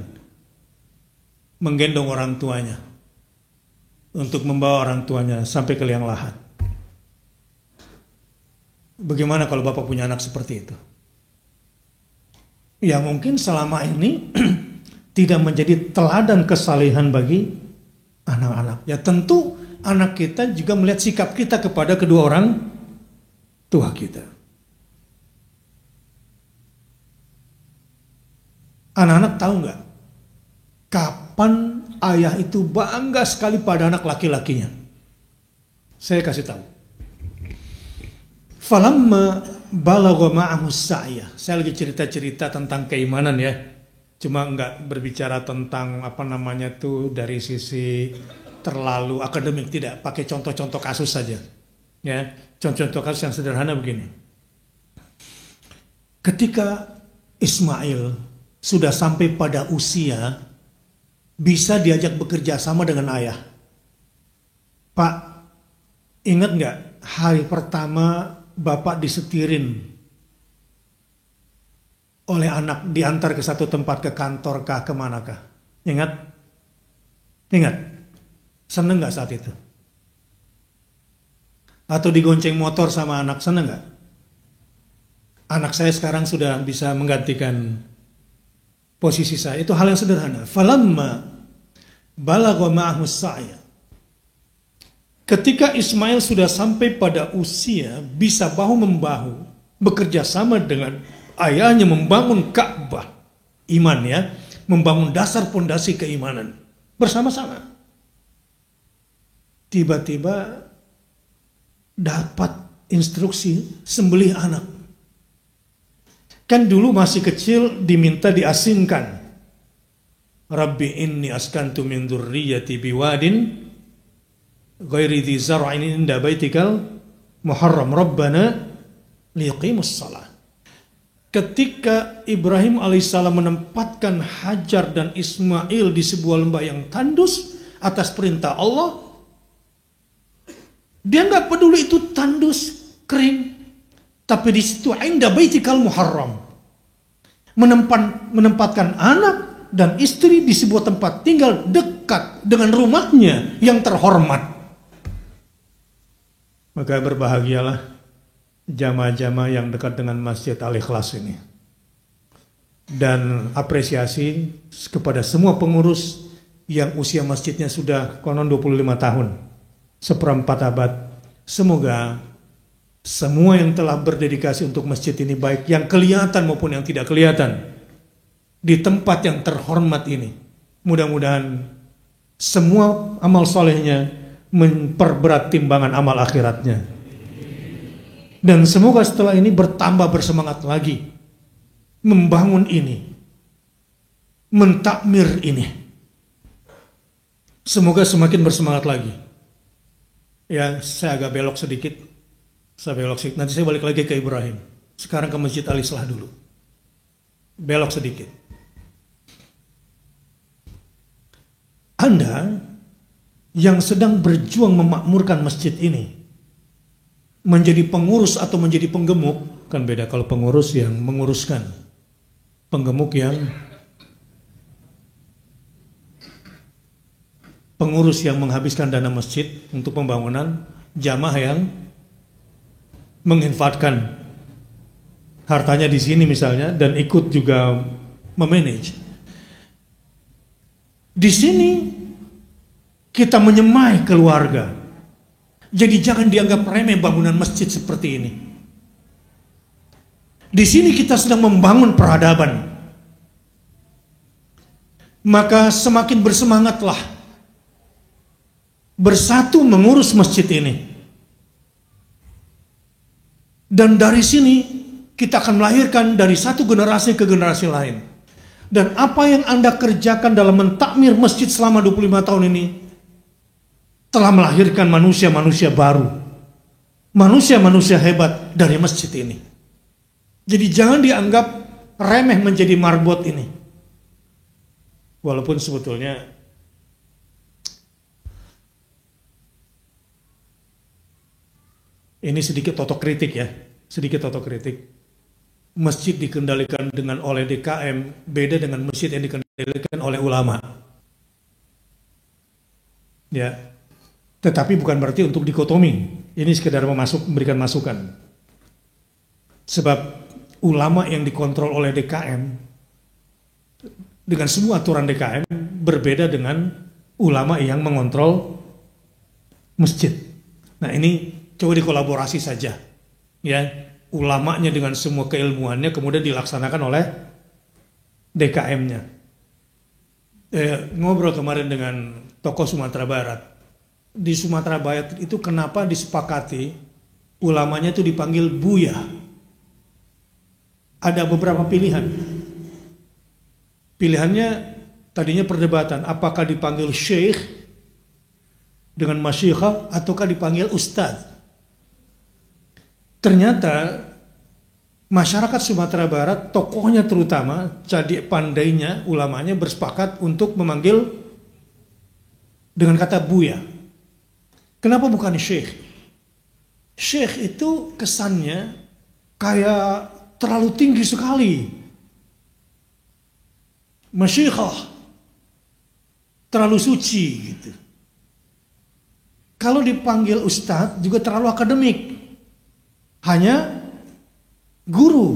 menggendong orang tuanya, untuk membawa orang tuanya sampai ke liang lahat. Bagaimana kalau Bapak punya anak seperti itu? Ya mungkin selama ini tidak menjadi teladan kesalehan bagi anak-anak. Ya tentu anak kita juga melihat sikap kita kepada kedua orang tua kita. Anak-anak tahu nggak kapan ayah itu bangga sekali pada anak laki-lakinya? Saya kasih tahu. Falamma balagha ma'ahu sa'ya. Saya lagi cerita-cerita tentang keimanan ya. Cuma nggak berbicara tentang apa namanya tuh dari sisi terlalu akademik, tidak, pakai contoh-contoh kasus saja. Ya, contoh-contoh kasus yang sederhana begini. Ketika Ismail sudah sampai pada usia bisa diajak bekerja sama dengan ayah. Pak, ingat nggak hari pertama Bapak disetirin oleh anak, diantar ke satu tempat, ke kantor kah, kemanakah? Ingat? Ingat? Seneng nggak saat itu? Atau digonceng motor sama anak, seneng nggak? Anak saya sekarang sudah bisa menggantikan posisi saya. Itu hal yang sederhana. Falamma balagha ma'ahu sa'ya. Ketika Ismail sudah sampai pada usia bisa bahu-membahu bekerja sama dengan ayahnya membangun Ka'bah, iman ya, membangun dasar pondasi keimanan bersama-sama. Tiba-tiba dapat instruksi sembelih anak. Kan dulu masih kecil diminta diasingkan. Rabbi inni askantu min dzurriyyati biwadin ghairi dzi zar'in inda baitikal muharram rabbana liqimus shalah. Ketika Ibrahim alaihissalam menempatkan Hajar dan Ismail di sebuah lembah yang tandus atas perintah Allah, dia nggak peduli itu tandus kering, tapi di situ inda baitikal muharram, menempatkan anak dan istri di sebuah tempat tinggal dekat dengan rumahnya yang terhormat. Maka berbahagialah jamaah-jamaah yang dekat dengan Masjid Al-Ikhlas ini. Dan apresiasi kepada semua pengurus yang usia masjidnya sudah konon 25 tahun, seperempat abad semoga semua yang telah berdedikasi untuk masjid ini, baik yang kelihatan maupun yang tidak kelihatan, di tempat yang terhormat ini, mudah-mudahan semua amal solehnya memperberat timbangan amal akhiratnya. Dan semoga setelah ini bertambah bersemangat lagi membangun ini, mentakmir ini. Semoga semakin bersemangat lagi. Ya, saya agak belok sedikit. Nanti saya balik lagi ke Ibrahim. Sekarang ke Masjid Al-Islah dulu. Belok sedikit. Anda yang sedang berjuang memakmurkan masjid ini, menjadi pengurus atau menjadi penggemuk, kan beda kalau pengurus yang menguruskan, penggemuk yang pengurus yang menghabiskan dana masjid untuk pembangunan, jamaah yang menginfakkan hartanya di sini misalnya dan ikut juga memanage. Di sini kita menyemai keluarga. Jadi jangan dianggap remeh bangunan masjid seperti ini. Di sini kita sedang membangun peradaban. Maka semakin bersemangatlah bersatu mengurus masjid ini. Dan dari sini kita akan melahirkan dari satu generasi ke generasi lain. Dan apa yang Anda kerjakan dalam mentakmir masjid selama 25 tahun ini telah melahirkan manusia-manusia baru, manusia-manusia hebat dari masjid ini. Jadi jangan dianggap remeh menjadi marbot ini. Walaupun sebetulnya ini sedikit otokritik ya, sedikit otokritik. Masjid dikendalikan oleh DKM beda dengan masjid yang dikendalikan oleh ulama. Ya. Tetapi bukan berarti untuk dikotomi. Ini sekedar memberikan masukan. Sebab ulama yang dikontrol oleh DKM dengan semua aturan DKM berbeda dengan ulama yang mengontrol masjid. Nah, ini coba dikolaborasi saja. Ya, ulamanya dengan semua keilmuannya kemudian dilaksanakan oleh DKM-nya. Ngobrol kemarin dengan tokoh Sumatera Barat. Di Sumatera Barat itu kenapa disepakati ulamanya itu dipanggil Buya? Ada beberapa pilihan. Pilihannya tadinya perdebatan, apakah dipanggil Syekh dengan Masyikhah ataukah dipanggil Ustadz. Ternyata masyarakat Sumatera Barat, tokohnya terutama, jadi pandainya, ulamanya bersepakat untuk memanggil dengan kata Buya. Kenapa bukan Syekh? Syekh itu kesannya kayak terlalu tinggi sekali. Masyikhah terlalu suci gitu. Kalau dipanggil Ustadz juga terlalu akademik. Hanya guru.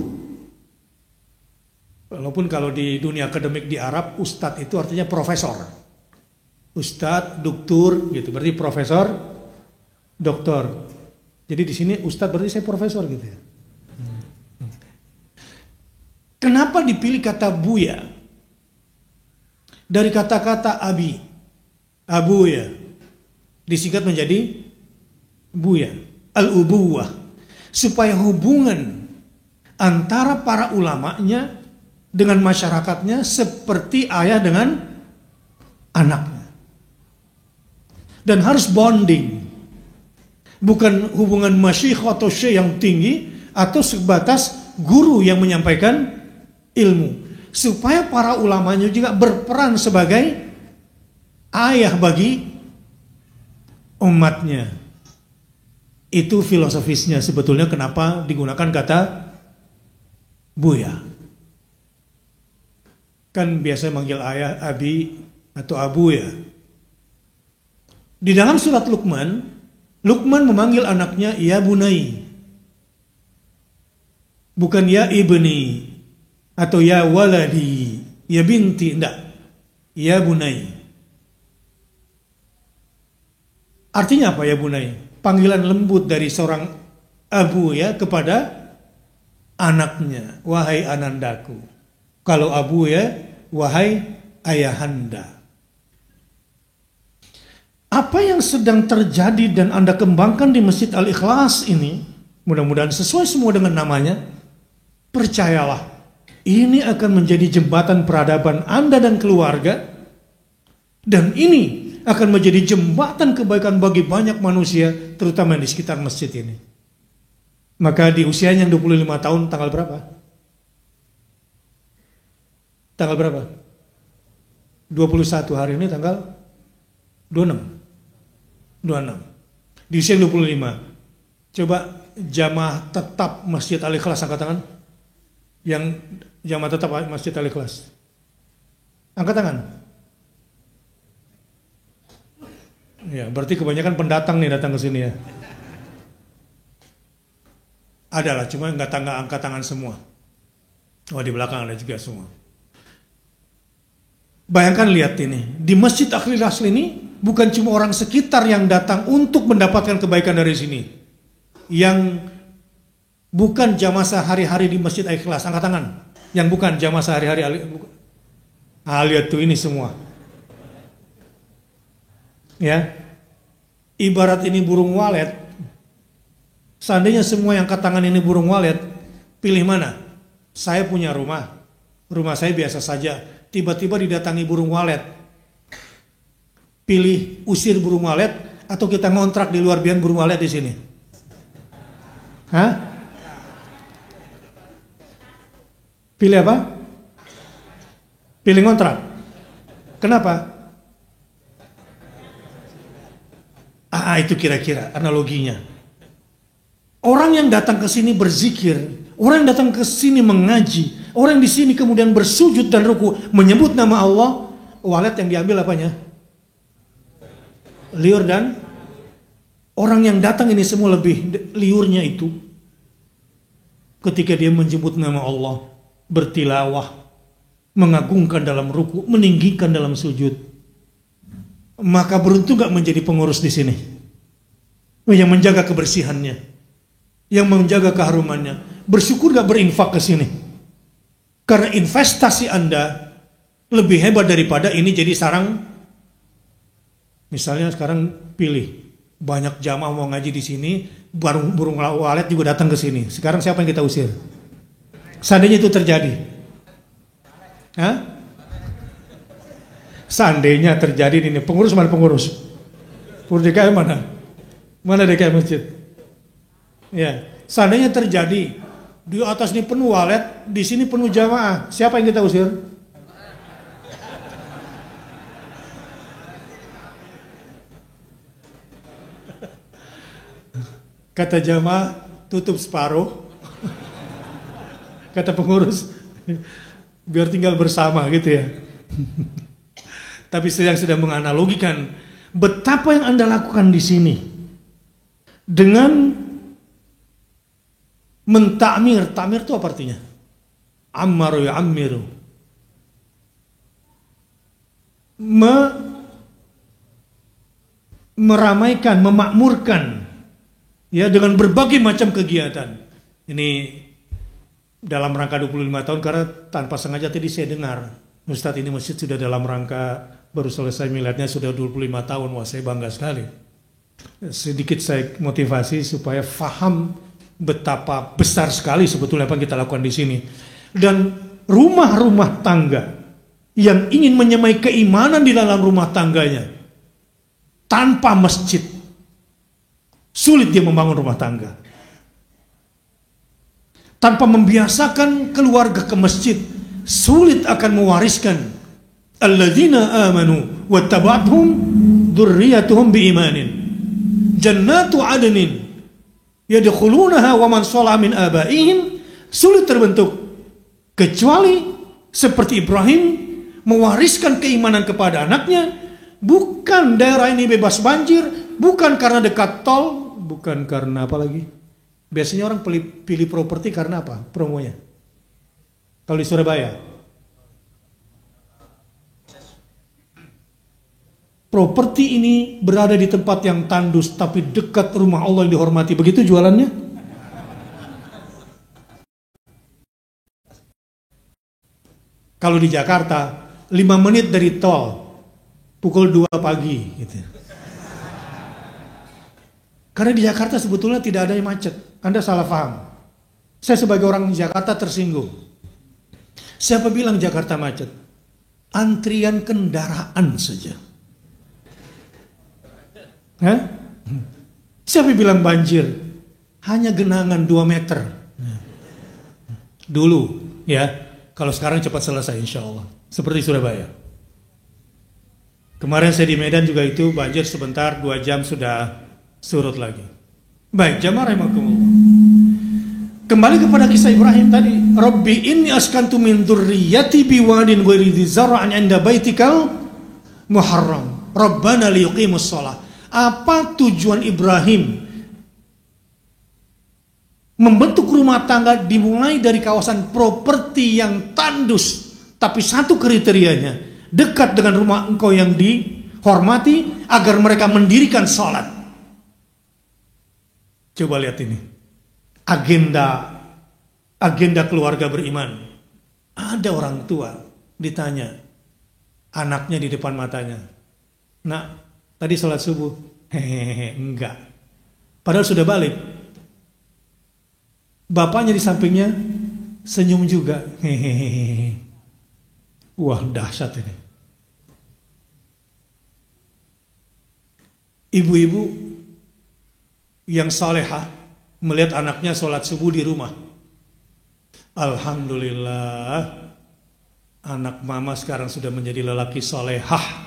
Walaupun kalau di dunia akademik di Arab, Ustadz itu artinya profesor. Ustadz, doktor gitu. Berarti profesor, doktor. Jadi di sini Ustadz berarti saya profesor gitu ya. Kenapa dipilih kata Buya? Dari kata-kata abi, abuya, disingkat menjadi Buya, al-ubuwah. Supaya hubungan antara para ulamanya dengan masyarakatnya seperti ayah dengan anaknya. Dan harus bonding. Bukan hubungan masyikh atau syekh yang tinggi atau sebatas guru yang menyampaikan ilmu. Supaya para ulamanya juga berperan sebagai ayah bagi umatnya. Itu filosofisnya sebetulnya kenapa digunakan kata Buya. Kan biasa manggil ayah, abi, atau abu ya. Di dalam surat Luqman, Luqman memanggil anaknya ya bunai. Bukan ya ibni atau ya waladi, ya binti, enggak. Ya bunai. Artinya apa ya bunai? panggilan lembut dari seorang abu ya kepada anaknya, wahai anandaku. Kalau abu ya, wahai ayahanda. Apa yang sedang terjadi dan Anda kembangkan di Masjid Al-Ikhlas ini, mudah-mudahan sesuai semua dengan namanya, percayalah, ini akan menjadi jembatan peradaban Anda dan keluarga, dan ini akan menjadi jembatan kebaikan bagi banyak manusia, terutama di sekitar masjid ini. Maka di usianya yang 25 tahun, tanggal berapa? Tanggal berapa? 21, hari ini tanggal 26. Di usia 25. Coba jamaah tetap Masjid Al-Ikhlas angkat tangan. Yang jamaah tetap Masjid Al-Ikhlas. Angkat tangan. Ya, berarti kebanyakan pendatang nih datang ke sini ya. Adalah, cuma nggak angkat tangan semua. Oh, di belakang ada juga semua. Bayangkan, lihat ini. Di Masjid Al-Ikhlas ini bukan cuma orang sekitar yang datang untuk mendapatkan kebaikan dari sini. Yang bukan jamaah sehari-hari di Masjid Al-Ikhlas, angkat tangan. Yang bukan jamaah sehari-hari. Lihat tuh ini semua. Ya. Ibarat ini burung walet. Seandainya semua yang angkat tangan ini burung walet, pilih mana? Saya punya rumah. Rumah saya biasa saja. Tiba-tiba didatangi burung walet. Pilih usir burung walet atau kita ngontrak di luar bian burung walet di sini? Hah? Pilih apa? Pilih ngontrak. Kenapa? Itu kira-kira analoginya. Orang yang datang ke sini berzikir, orang yang datang ke sini mengaji, orang di sini kemudian bersujud dan ruku menyebut nama Allah, walet yang diambil apanya? Liur, dan orang yang datang ini semua lebih liurnya itu ketika dia menyebut nama Allah, bertilawah, mengagungkan dalam ruku, meninggikan dalam sujud, maka beruntung gak menjadi pengurus di sini yang menjaga kebersihannya, yang menjaga keharumannya. Bersyukur gak berinfak ke sini, karena investasi Anda lebih hebat daripada ini jadi sarang. Misalnya sekarang pilih, banyak jamaah mau ngaji di sini, burung walet juga datang ke sini. Sekarang siapa yang kita usir? Seandainya itu terjadi, hah? Seandainya terjadi ini, pengurus mana pengurus? Pengurus DKM mana? Mana DKM masjid? Ya, seandainya terjadi di atas ini penuh walet, di sini penuh jamaah, siapa yang kita usir? Kata jamaah, tutup separuh. Kata pengurus, biar tinggal bersama gitu ya. Tapi sedang menganalogikan betapa yang Anda lakukan di sini dengan mentakmir. Takmir itu apa artinya? Ammaru ya'ammiru. Meramaikan, memakmurkan. Ya, dengan berbagai macam kegiatan. Ini dalam rangka 25 tahun, karena tanpa sengaja tadi saya dengar, Ustadz, ini masjid sudah dalam rangka baru selesai miladnya sudah 25 tahun. Wah, saya bangga sekali. Sedikit saya motivasi supaya faham betapa besar sekali sebetulnya apa yang kita lakukan di sini. Dan rumah-rumah tangga yang ingin menyemai keimanan di dalam rumah tangganya tanpa masjid, sulit dia membangun rumah tangga. Tanpa membiasakan keluarga ke masjid, sulit akan mewariskan alladzina amanu wattaba'athum dzurriyyatuhum biimanin jannatu adnin yadkhulunaha wa man shalaha min abaihim. Sulit terbentuk kecuali seperti Ibrahim mewariskan keimanan kepada anaknya, bukan daerah ini bebas banjir, bukan karena dekat tol, bukan karena apa lagi. Biasanya orang pilih properti karena apa? Promonya. Kalau di Surabaya, properti ini berada di tempat yang tandus tapi dekat rumah Allah yang dihormati. Begitu jualannya? Kalau di Jakarta 5 menit dari tol, pukul 2 pagi gitu. Karena di Jakarta sebetulnya tidak ada yang macet. Anda salah paham. Saya sebagai orang di Jakarta tersinggung. Siapa bilang Jakarta macet? Antrian kendaraan saja. Hah? Siapa bilang banjir? Hanya genangan 2 meter. Dulu, ya. Kalau sekarang cepat selesai insya Allah. Seperti Surabaya. Kemarin saya di Medan juga itu banjir sebentar, 2 jam sudah surut lagi. Baik, jamaah rahimakumullah. Kembali kepada kisah Ibrahim tadi. Rabbi inni askantu min dzurriyyati biwadin ghairi dzi zar'in 'inda baitikal muharram. Rabbana liyuqimus shalah. Apa tujuan Ibrahim membentuk rumah tangga dimulai dari kawasan properti yang tandus, tapi satu kriterianya, dekat dengan rumah engkau yang dihormati agar mereka mendirikan sholat. Coba lihat ini. Agenda keluarga beriman. Ada orang tua ditanya, anaknya di depan matanya. Nak, tadi sholat subuh? Hehehe, enggak. Padahal sudah balik. Bapaknya di sampingnya senyum juga. Hehehe. Wah, dahsyat ini. Ibu-ibu yang salehah melihat anaknya sholat subuh di rumah. Alhamdulillah, anak mama sekarang sudah menjadi lelaki salehah.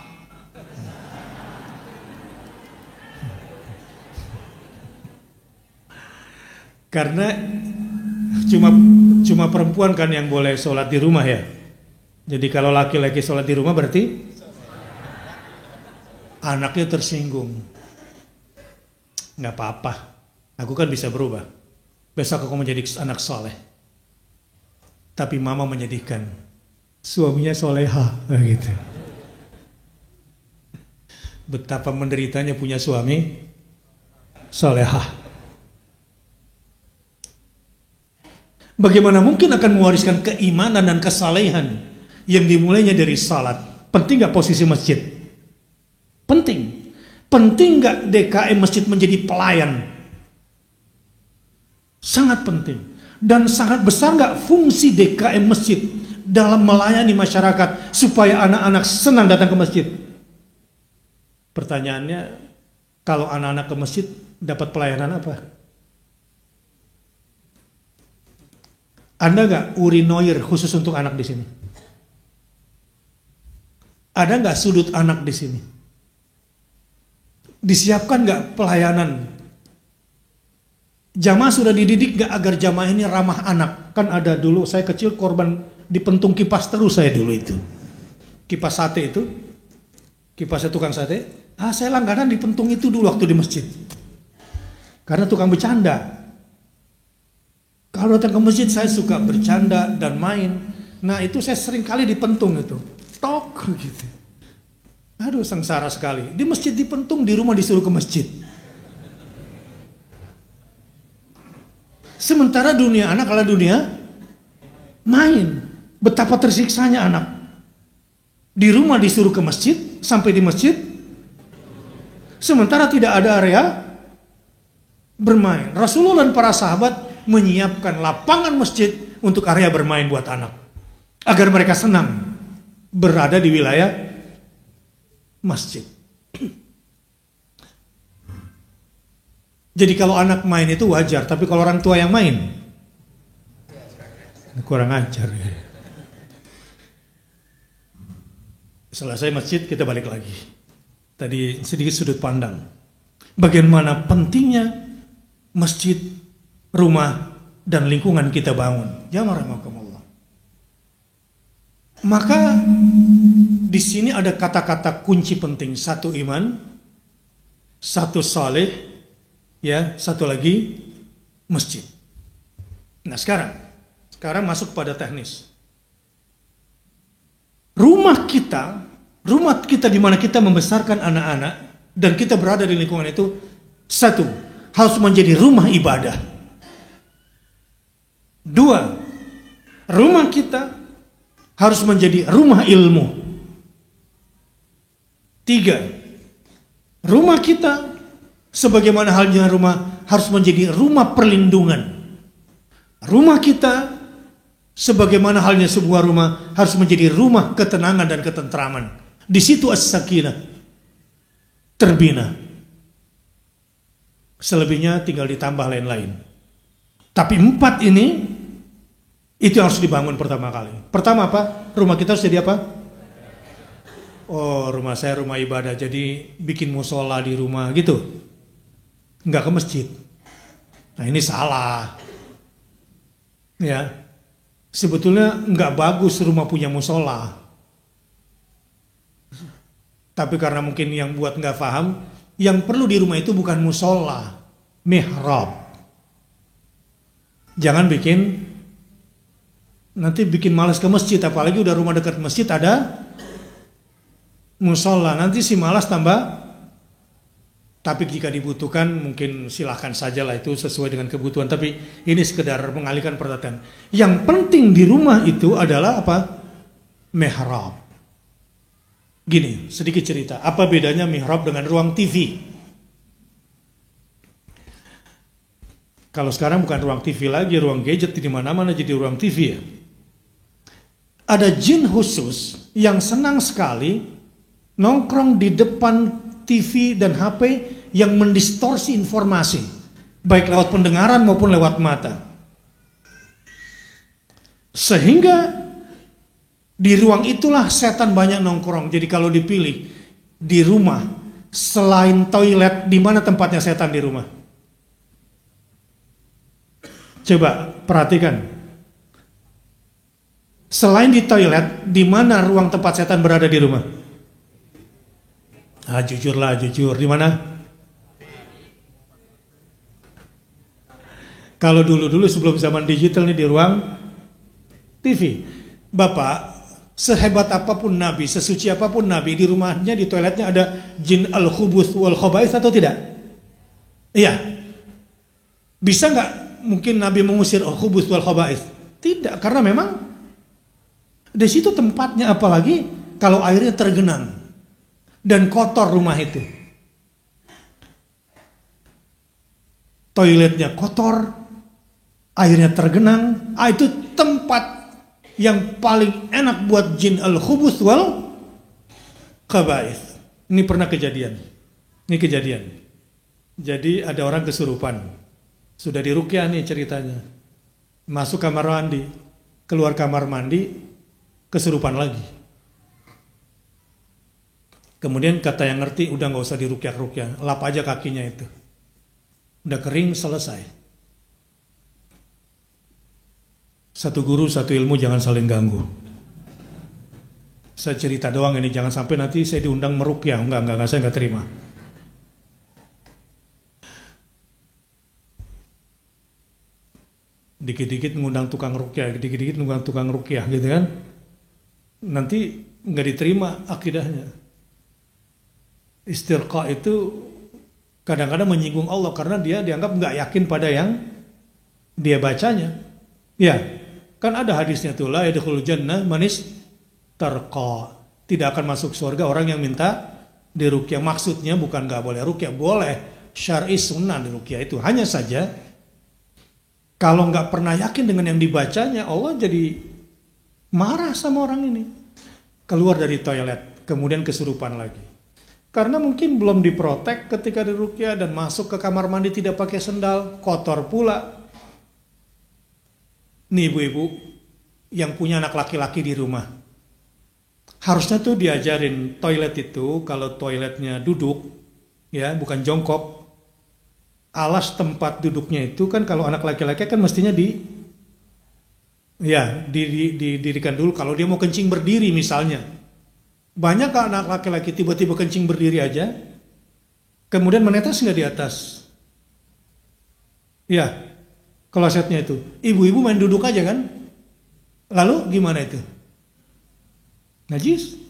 Karena cuma perempuan kan yang boleh sholat di rumah ya. Jadi kalau laki-laki sholat di rumah berarti anaknya tersinggung. Nggak apa-apa, aku kan bisa berubah. Besok aku menjadi anak soleh. Tapi mama menyedihkan, suaminya soleha gitu. Betapa menderitanya punya suami soleha. Bagaimana mungkin akan mewariskan keimanan dan kesalehan yang dimulainya dari salat? Penting gak posisi masjid? Penting. Penting gak DKM masjid menjadi pelayan? Sangat penting. Dan sangat besar gak fungsi DKM masjid dalam melayani masyarakat supaya anak-anak senang datang ke masjid? Pertanyaannya, kalau anak-anak ke masjid dapat pelayanan apa? Ada nggak urinoir khusus untuk anak di sini? Ada nggak sudut anak di sini? Disiapkan nggak pelayanan? Jamaah sudah dididik nggak agar jamaah ini ramah anak? Kan ada dulu saya kecil korban dipentung kipas terus saya dulu itu. Kipas sate itu, kipasnya tukang sate. Saya langganan dipentung itu dulu waktu di masjid. Karena tukang bercanda. Kalau datang ke masjid saya suka bercanda dan main. Nah itu saya sering kali dipentung itu. Tok gitu. Aduh sengsara sekali. Di masjid dipentung, di rumah disuruh ke masjid. Sementara dunia anak adalah dunia main. Betapa tersiksanya anak. Di rumah disuruh ke masjid, sampai di masjid. Sementara tidak ada area bermain. Rasulullah dan para sahabat menyiapkan lapangan masjid untuk area bermain buat anak. Agar mereka senang berada di wilayah masjid. Jadi kalau anak main itu wajar, tapi kalau orang tua yang main kurang ajar. Selesai masjid kita balik lagi. Tadi sedikit sudut pandang. Bagaimana pentingnya masjid, rumah, dan lingkungan kita bangun. Jamaah rahimakumullah. Maka di sini ada kata-kata kunci penting. Satu iman, satu saleh, ya, satu lagi masjid. Nah sekarang masuk pada teknis. Rumah kita rumah kita di mana kita membesarkan anak-anak dan kita berada di lingkungan itu, satu, harus menjadi rumah ibadah. Dua, rumah kita harus menjadi rumah ilmu. Tiga, rumah kita sebagaimana halnya rumah harus menjadi rumah perlindungan. Rumah kita sebagaimana halnya sebuah rumah harus menjadi rumah ketenangan dan ketentraman. Di situ as-sakinah terbina. Selebihnya tinggal ditambah lain-lain. Tapi 4 ini itu yang harus dibangun pertama kali. Pertama apa? Rumah kita harus jadi apa? Oh, rumah saya rumah ibadah, jadi bikin musola di rumah gitu. Enggak ke masjid. Nah, ini salah. Ya. Sebetulnya enggak bagus rumah punya musola. Tapi karena mungkin yang buat enggak paham, yang perlu di rumah itu bukan musola, mihrab. Jangan nanti bikin malas ke masjid, apalagi udah rumah dekat masjid ada musola, nanti si malas tambah. Tapi jika dibutuhkan mungkin silahkan sajalah, itu sesuai dengan kebutuhan. Tapi ini sekedar mengalihkan perhatian. Yang penting di rumah itu adalah apa? Mihrab. Gini, sedikit cerita. Apa bedanya mihrab dengan ruang TV? Kalau sekarang bukan ruang TV lagi, ruang gadget di mana-mana jadi ruang TV ya. Ada jin khusus yang senang sekali nongkrong di depan TV dan HP yang mendistorsi informasi, baik lewat pendengaran maupun lewat mata. Sehingga di ruang itulah setan banyak nongkrong. Jadi kalau dipilih di rumah, selain toilet, di mana tempatnya setan di rumah? Coba perhatikan. Selain di toilet, di mana ruang tempat setan berada di rumah? Ah, jujurlah, jujur. Di mana? Kalau dulu-dulu sebelum zaman digital nih di ruang TV. Bapak, sehebat apapun Nabi, sesuci apapun Nabi, di rumahnya, di toiletnya ada jin al-khubuth wal khaba'ith atau tidak? Iya. Bisa nggak mungkin Nabi mengusir al-khubuth wal khaba'ith? Tidak, karena memang di situ tempatnya, apalagi kalau airnya tergenang dan kotor rumah itu. Toiletnya kotor, airnya tergenang, itu tempat yang paling enak buat jin al-khubuth wal khaba'ith. Ini pernah kejadian. Ini kejadian. Jadi ada orang kesurupan. Sudah diruqyah nih ceritanya. Masuk kamar mandi, keluar kamar mandi, kesurupan lagi. Kemudian kata yang ngerti, udah gak usah diruqyah-ruqyah, lap aja kakinya itu. Udah kering, selesai. Satu guru, satu ilmu, jangan saling ganggu. Saya cerita doang ini, jangan sampai nanti saya diundang meruqyah. Enggak, saya enggak terima. Dikit-dikit mengundang tukang ruqyah, dikit-dikit mengundang tukang ruqyah gitu kan. Nanti enggak diterima akidahnya. Istirqa itu kadang-kadang menyinggung Allah karena dia dianggap enggak yakin pada yang dia bacanya. Ya, kan ada hadisnya tuh, la yadkhulul jannah manis tarqa. Tidak akan masuk surga orang yang minta diruqyah. Maksudnya bukan enggak boleh ruqyah, boleh. Syar'i sunnah diruqyah itu. Hanya saja kalau enggak pernah yakin dengan yang dibacanya, Allah jadi marah sama orang ini. Keluar dari toilet, kemudian kesurupan lagi. Karena mungkin belum diprotek ketika diruqyah dan masuk ke kamar mandi tidak pakai sendal, kotor pula. Nih ibu-ibu yang punya anak laki-laki di rumah, harusnya tuh diajarin toilet itu kalau toiletnya duduk, ya bukan jongkok. Alas tempat duduknya itu kan kalau anak laki-laki kan mestinya didirikan dulu. Kalau dia mau kencing berdiri misalnya, banyak anak laki-laki tiba-tiba kencing berdiri aja, kemudian menetes nggak di atas? Ya, klosetnya itu. Ibu-ibu main duduk aja kan? Lalu gimana itu? Najis.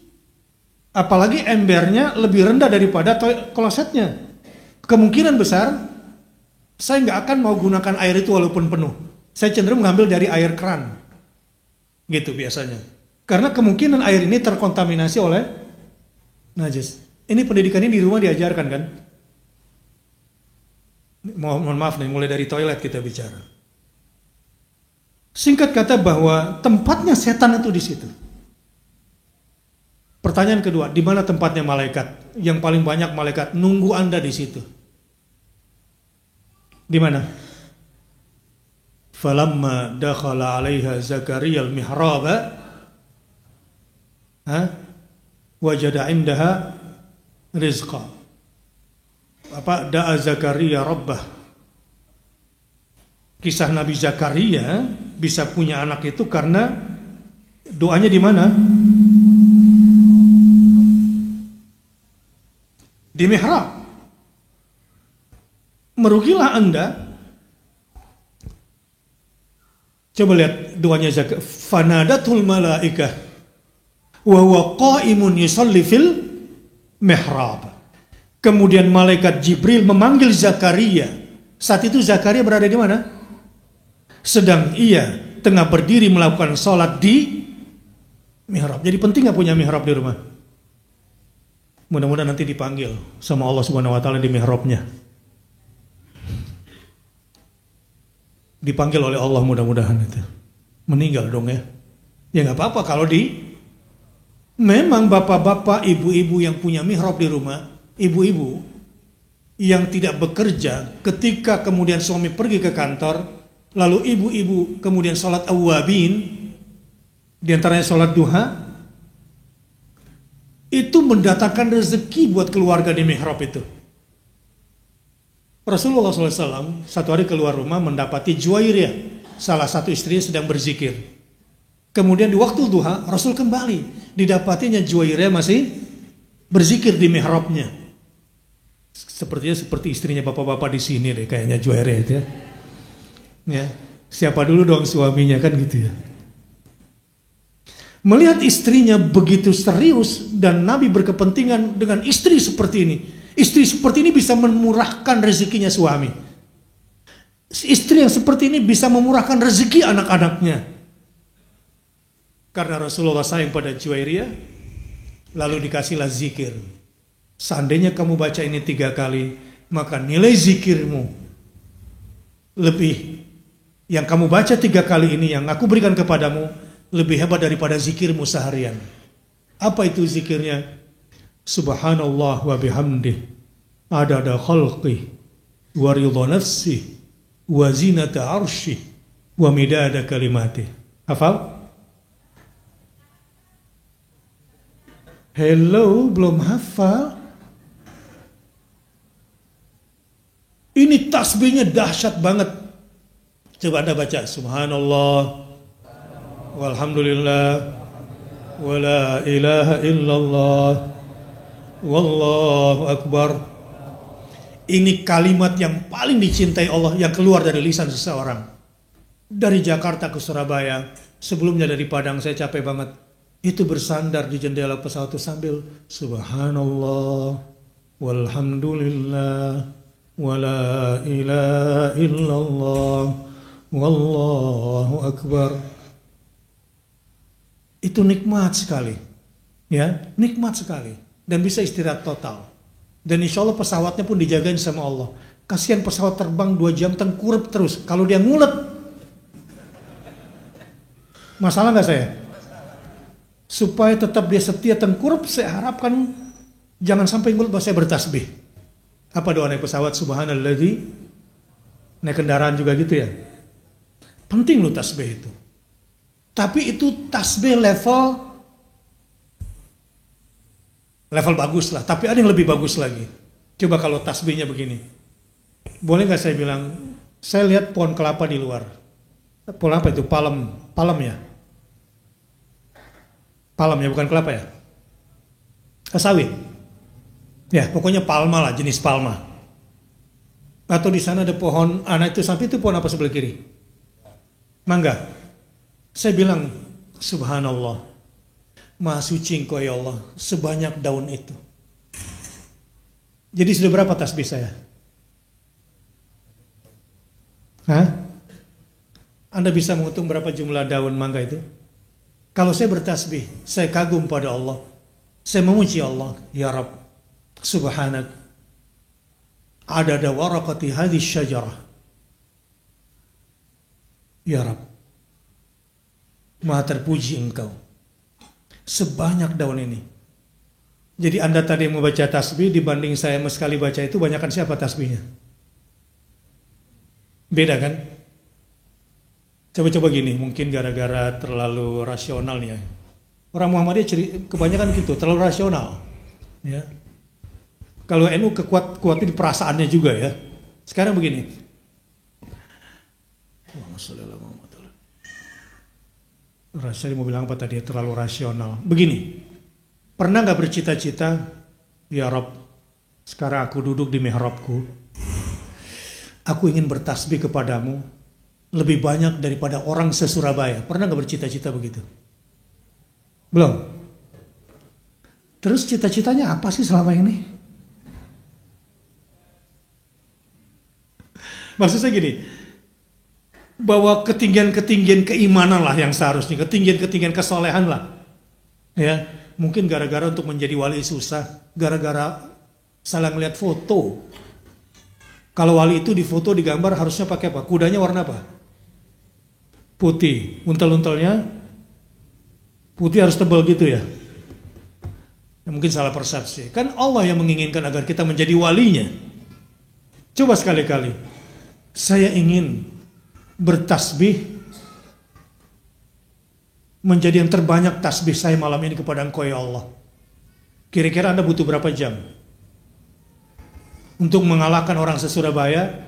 Apalagi embernya lebih rendah daripada klosetnya. Kemungkinan besar saya nggak akan mau gunakan air itu walaupun penuh. Saya cenderung mengambil dari air keran. Gitu biasanya. Karena kemungkinan air ini terkontaminasi oleh najis. Ini pendidikan ini di rumah diajarkan kan? Mohon maaf nih, mulai dari toilet kita bicara. Singkat kata bahwa tempatnya setan itu di situ. Pertanyaan kedua, di mana tempatnya malaikat? Yang paling banyak malaikat nunggu Anda di situ. Di mana? Falamma dakhala 'alaiha Zakaria al-mihraba wajada 'indaha rizqa. Da'a Zakaria rabbah. Kisah Nabi Zakaria bisa punya anak itu karena doanya di mana? Di mihrab. Merugilah Anda. Coba lihat doanya Zakaria. Fanadatul malaikah wa huwa qa'imun yusalli fil mihrab. Kemudian malaikat Jibril memanggil Zakaria. Saat itu Zakaria berada di mana? Sedang ia tengah berdiri melakukan sholat di mihrab. Jadi penting gak punya mihrab di rumah? Mudah-mudahan nanti dipanggil sama Allah Subhanahu wa taala di mihrabnya. Dipanggil oleh Allah mudah-mudahan itu. Meninggal dong ya. Ya nggak apa-apa kalau memang bapak-bapak, ibu-ibu yang punya mihrab di rumah, ibu-ibu yang tidak bekerja ketika kemudian suami pergi ke kantor, lalu ibu-ibu kemudian sholat awwabin, diantaranya sholat duha, itu mendatangkan rezeki buat keluarga di mihrab itu. Rasulullah SAW satu hari keluar rumah mendapati Juwairiyah, salah satu istrinya sedang berzikir. Kemudian di waktu duha, Rasul kembali, didapatinya Juwairiyah masih berzikir di mihrabnya. Sepertinya seperti istrinya bapak-bapak di sini deh, kayaknya Juwairiyah itu ya. Ya, siapa dulu dong suaminya kan gitu ya. Melihat istrinya begitu serius dan Nabi berkepentingan dengan istri seperti ini. Istri seperti ini bisa memurahkan rezekinya suami. Istri yang seperti ini bisa memurahkan rezeki anak-anaknya. Karena Rasulullah sayang pada Juwairiyah, lalu dikasihlah zikir. Seandainya kamu baca ini 3 kali, maka nilai zikirmu lebih. Yang kamu baca 3 kali ini yang aku berikan kepadamu lebih hebat daripada zikirmu seharian. Apa itu zikirnya? Subhanallah wa bihamdih adada khalqih wa ridha nafsih wa zinata arsyih wa midada kalimatih. Hafal? Hello, belum hafal? Ini tasbihnya dahsyat banget. Coba Anda baca Subhanallah walhamdulillah wala ilaha illallah wallahu akbar. Ini kalimat yang paling dicintai Allah yang keluar dari lisan seseorang. Dari Jakarta ke Surabaya, sebelumnya dari Padang saya capek banget. Itu bersandar di jendela pesawat itu sambil Subhanallah walhamdulillah wala ilaha illallah wallahu akbar. Itu nikmat sekali, ya, nikmat sekali, dan bisa istirahat total. Dan insya Allah pesawatnya pun dijagain sama Allah. Kasihan pesawat terbang 2 jam tengkurap terus. Kalau dia ngulet, masalah nggak saya? Supaya tetap dia setia tengkurap, saya harapkan jangan sampai ngulet. Saya bertasbih. Apa doa naik pesawat? Subhanalladzi. Naik kendaraan juga gitu ya. Penting lu tasbih itu. Tapi itu tasbih level bagus lah. Tapi ada yang lebih bagus lagi. Coba kalau tasbihnya begini. Boleh nggak saya bilang, saya lihat pohon kelapa di luar. Pohon apa itu? Palem ya? Palem ya, bukan kelapa ya? Sawit. Ya, pokoknya palma lah, jenis palma. Atau di sana ada pohon, anak itu sapi, itu pohon apa sebelah kiri? Mangga. Saya bilang, subhanallah, Maha suci Engkau ya Allah, sebanyak daun itu. Jadi sudah berapa tasbih saya? Hah? Anda bisa menghitung berapa jumlah daun mangga itu? Kalau saya bertasbih, saya kagum pada Allah. Saya memuji Allah, ya Rabb, subhanak, adada warakati hadis syajarah. Ya Rabb, maha terpuji Engkau, sebanyak daun ini. Jadi Anda tadi membaca tasbih dibanding saya sekali baca itu, banyakan siapa tasbihnya? Beda kan? Coba-coba gini, mungkin gara-gara terlalu rasional nih ya. Orang Muhammadiyah kebanyakan gitu, terlalu rasional. Ya. Kalau NU kuat di perasaannya juga ya. Sekarang begini. Saya mau bilang apa tadi? Terlalu rasional. Begini, pernah nggak bercita-cita, ya Rob, sekarang aku duduk di mihrabku, aku ingin bertasbih kepadamu lebih banyak daripada orang se-Surabaya. Pernah nggak bercita-cita begitu? Belum. Terus cita-citanya apa sih selama ini? Maksud saya gini, bahwa ketinggian-ketinggian keimanan lah yang seharusnya, ketinggian-ketinggian kesolehan lah. Ya, mungkin gara-gara untuk menjadi wali susah, gara-gara salah ngeliat foto. Kalau wali itu di foto digambar harusnya pakai apa? Kudanya warna apa? Putih. Untel-untelnya putih harus tebal gitu ya. Mungkin salah persepsi. Kan Allah yang menginginkan agar kita menjadi walinya. Coba sekali-kali. Saya ingin bertasbih menjadi yang terbanyak tasbih saya malam ini kepada Engkau ya Allah. Kira-kira Anda butuh berapa jam untuk mengalahkan orang se-Surabaya,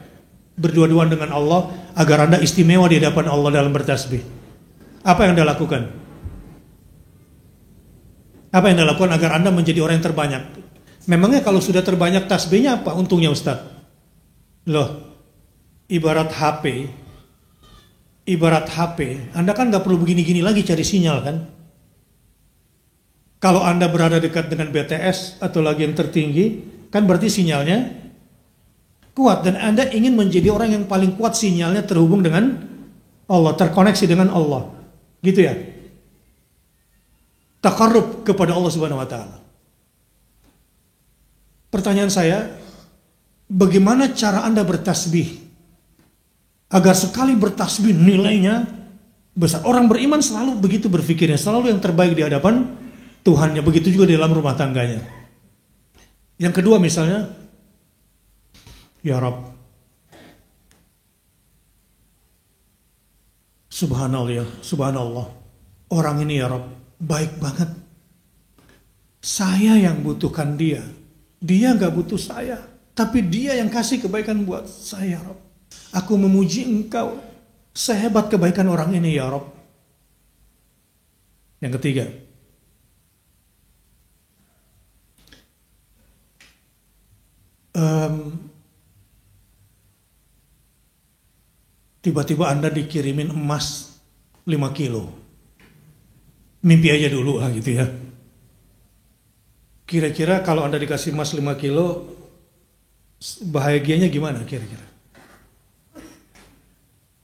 berdua-duaan dengan Allah agar Anda istimewa di hadapan Allah dalam bertasbih? Apa yang Anda lakukan? Apa yang Anda lakukan agar Anda menjadi orang yang terbanyak? Memangnya kalau sudah terbanyak tasbihnya apa untungnya Ustaz? Loh, ibarat HP, Anda kan gak perlu begini-gini lagi cari sinyal kan? Kalau Anda berada dekat dengan BTS atau lagi yang tertinggi, kan berarti sinyalnya kuat. Dan Anda ingin menjadi orang yang paling kuat sinyalnya terhubung dengan Allah, terkoneksi dengan Allah. Gitu ya? Takarrub kepada Allah Subhanahu wa Ta'ala. Pertanyaan saya, bagaimana cara Anda bertasbih agar sekali bertasbih nilainya besar? Orang beriman selalu begitu berpikirnya, selalu yang terbaik di hadapan Tuhannya. Begitu juga di dalam rumah tangganya. Yang kedua misalnya, ya Rabb, subhanallah, orang ini ya Rabb baik banget. Saya yang butuhkan dia gak butuh saya, tapi dia yang kasih kebaikan buat saya, Rob. Aku memuji Engkau, sehebat kebaikan orang ini ya Rob. Yang ketiga, tiba-tiba Anda dikirimin emas 5 kilo. Mimpi aja dulu lah gitu ya. Kira-kira kalau Anda dikasih emas 5 kilo, bahagianya gimana kira-kira?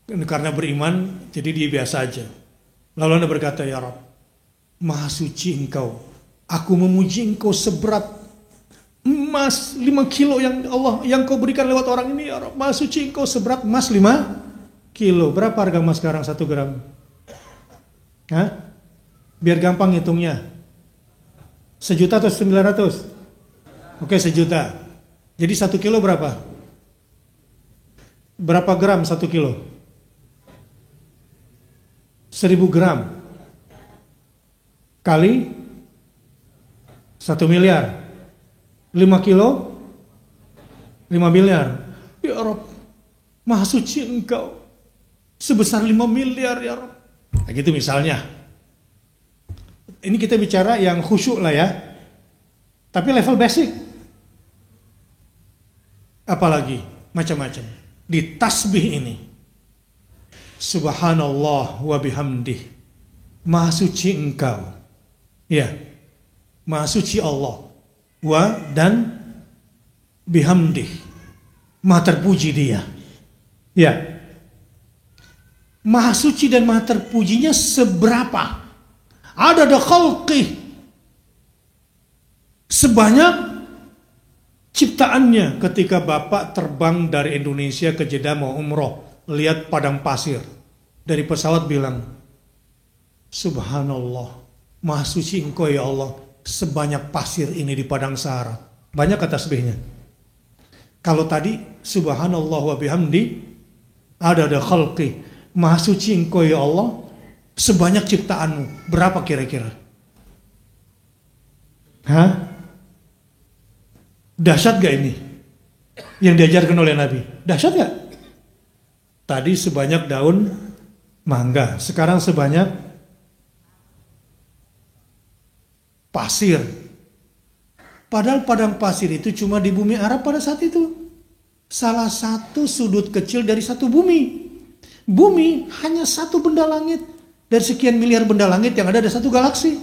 Karena beriman, jadi dia biasa aja. Lalu Anda berkata, ya Rabb, Maha suci Engkau, aku memuji Engkau seberat emas 5 kilo yang Allah yang Kau berikan lewat orang ini, ya Rabb. Maha suci Engkau seberat emas 5 kilo. Berapa harga emas sekarang 1 gram? Hah? Biar gampang hitungnya. 1 juta atau 900? Oke, 1 juta. Jadi 1 kilo berapa? Berapa gram 1 kilo? 1000 gram. Kali 1 miliar. 5 kilo? 5 miliar. Ya Rabb, Maha suci Engkau. Sebesar 5 miliar ya Rabb. Nah, gitu misalnya. Ini kita bicara yang khusyuk lah ya. Tapi level basic. Apalagi macam-macam. Di tasbih ini. Subhanallah wa bihamdih. Maha suci Engkau. Ya, Maha Suci Allah. Wa dan bihamdih. Maha terpuji Dia. Ya. Maha Suci dan Maha terpujinya seberapa? Ada khalqih. Sebanyak ciptaannya. Ketika Bapak terbang dari Indonesia ke Jeddah mau umroh, lihat padang pasir. Dari pesawat bilang, Subhanallah, Maha Suci Engkau ya Allah, sebanyak pasir ini di padang Sahara. Banyak kata tasbihnya. Kalau tadi Subhanallah wa bihamdi, ada khalqi. Maha Suci Engkau ya Allah, sebanyak ciptaanmu. Berapa kira-kira? Hah? Dahsyat gak ini? Yang diajarkan oleh Nabi. Dahsyat gak? Tadi sebanyak daun mangga. Sekarang sebanyak pasir. Padahal padang pasir itu cuma di bumi Arab pada saat itu. Salah satu sudut kecil dari satu bumi. Bumi hanya satu benda langit. Dari sekian miliar benda langit yang ada satu galaksi.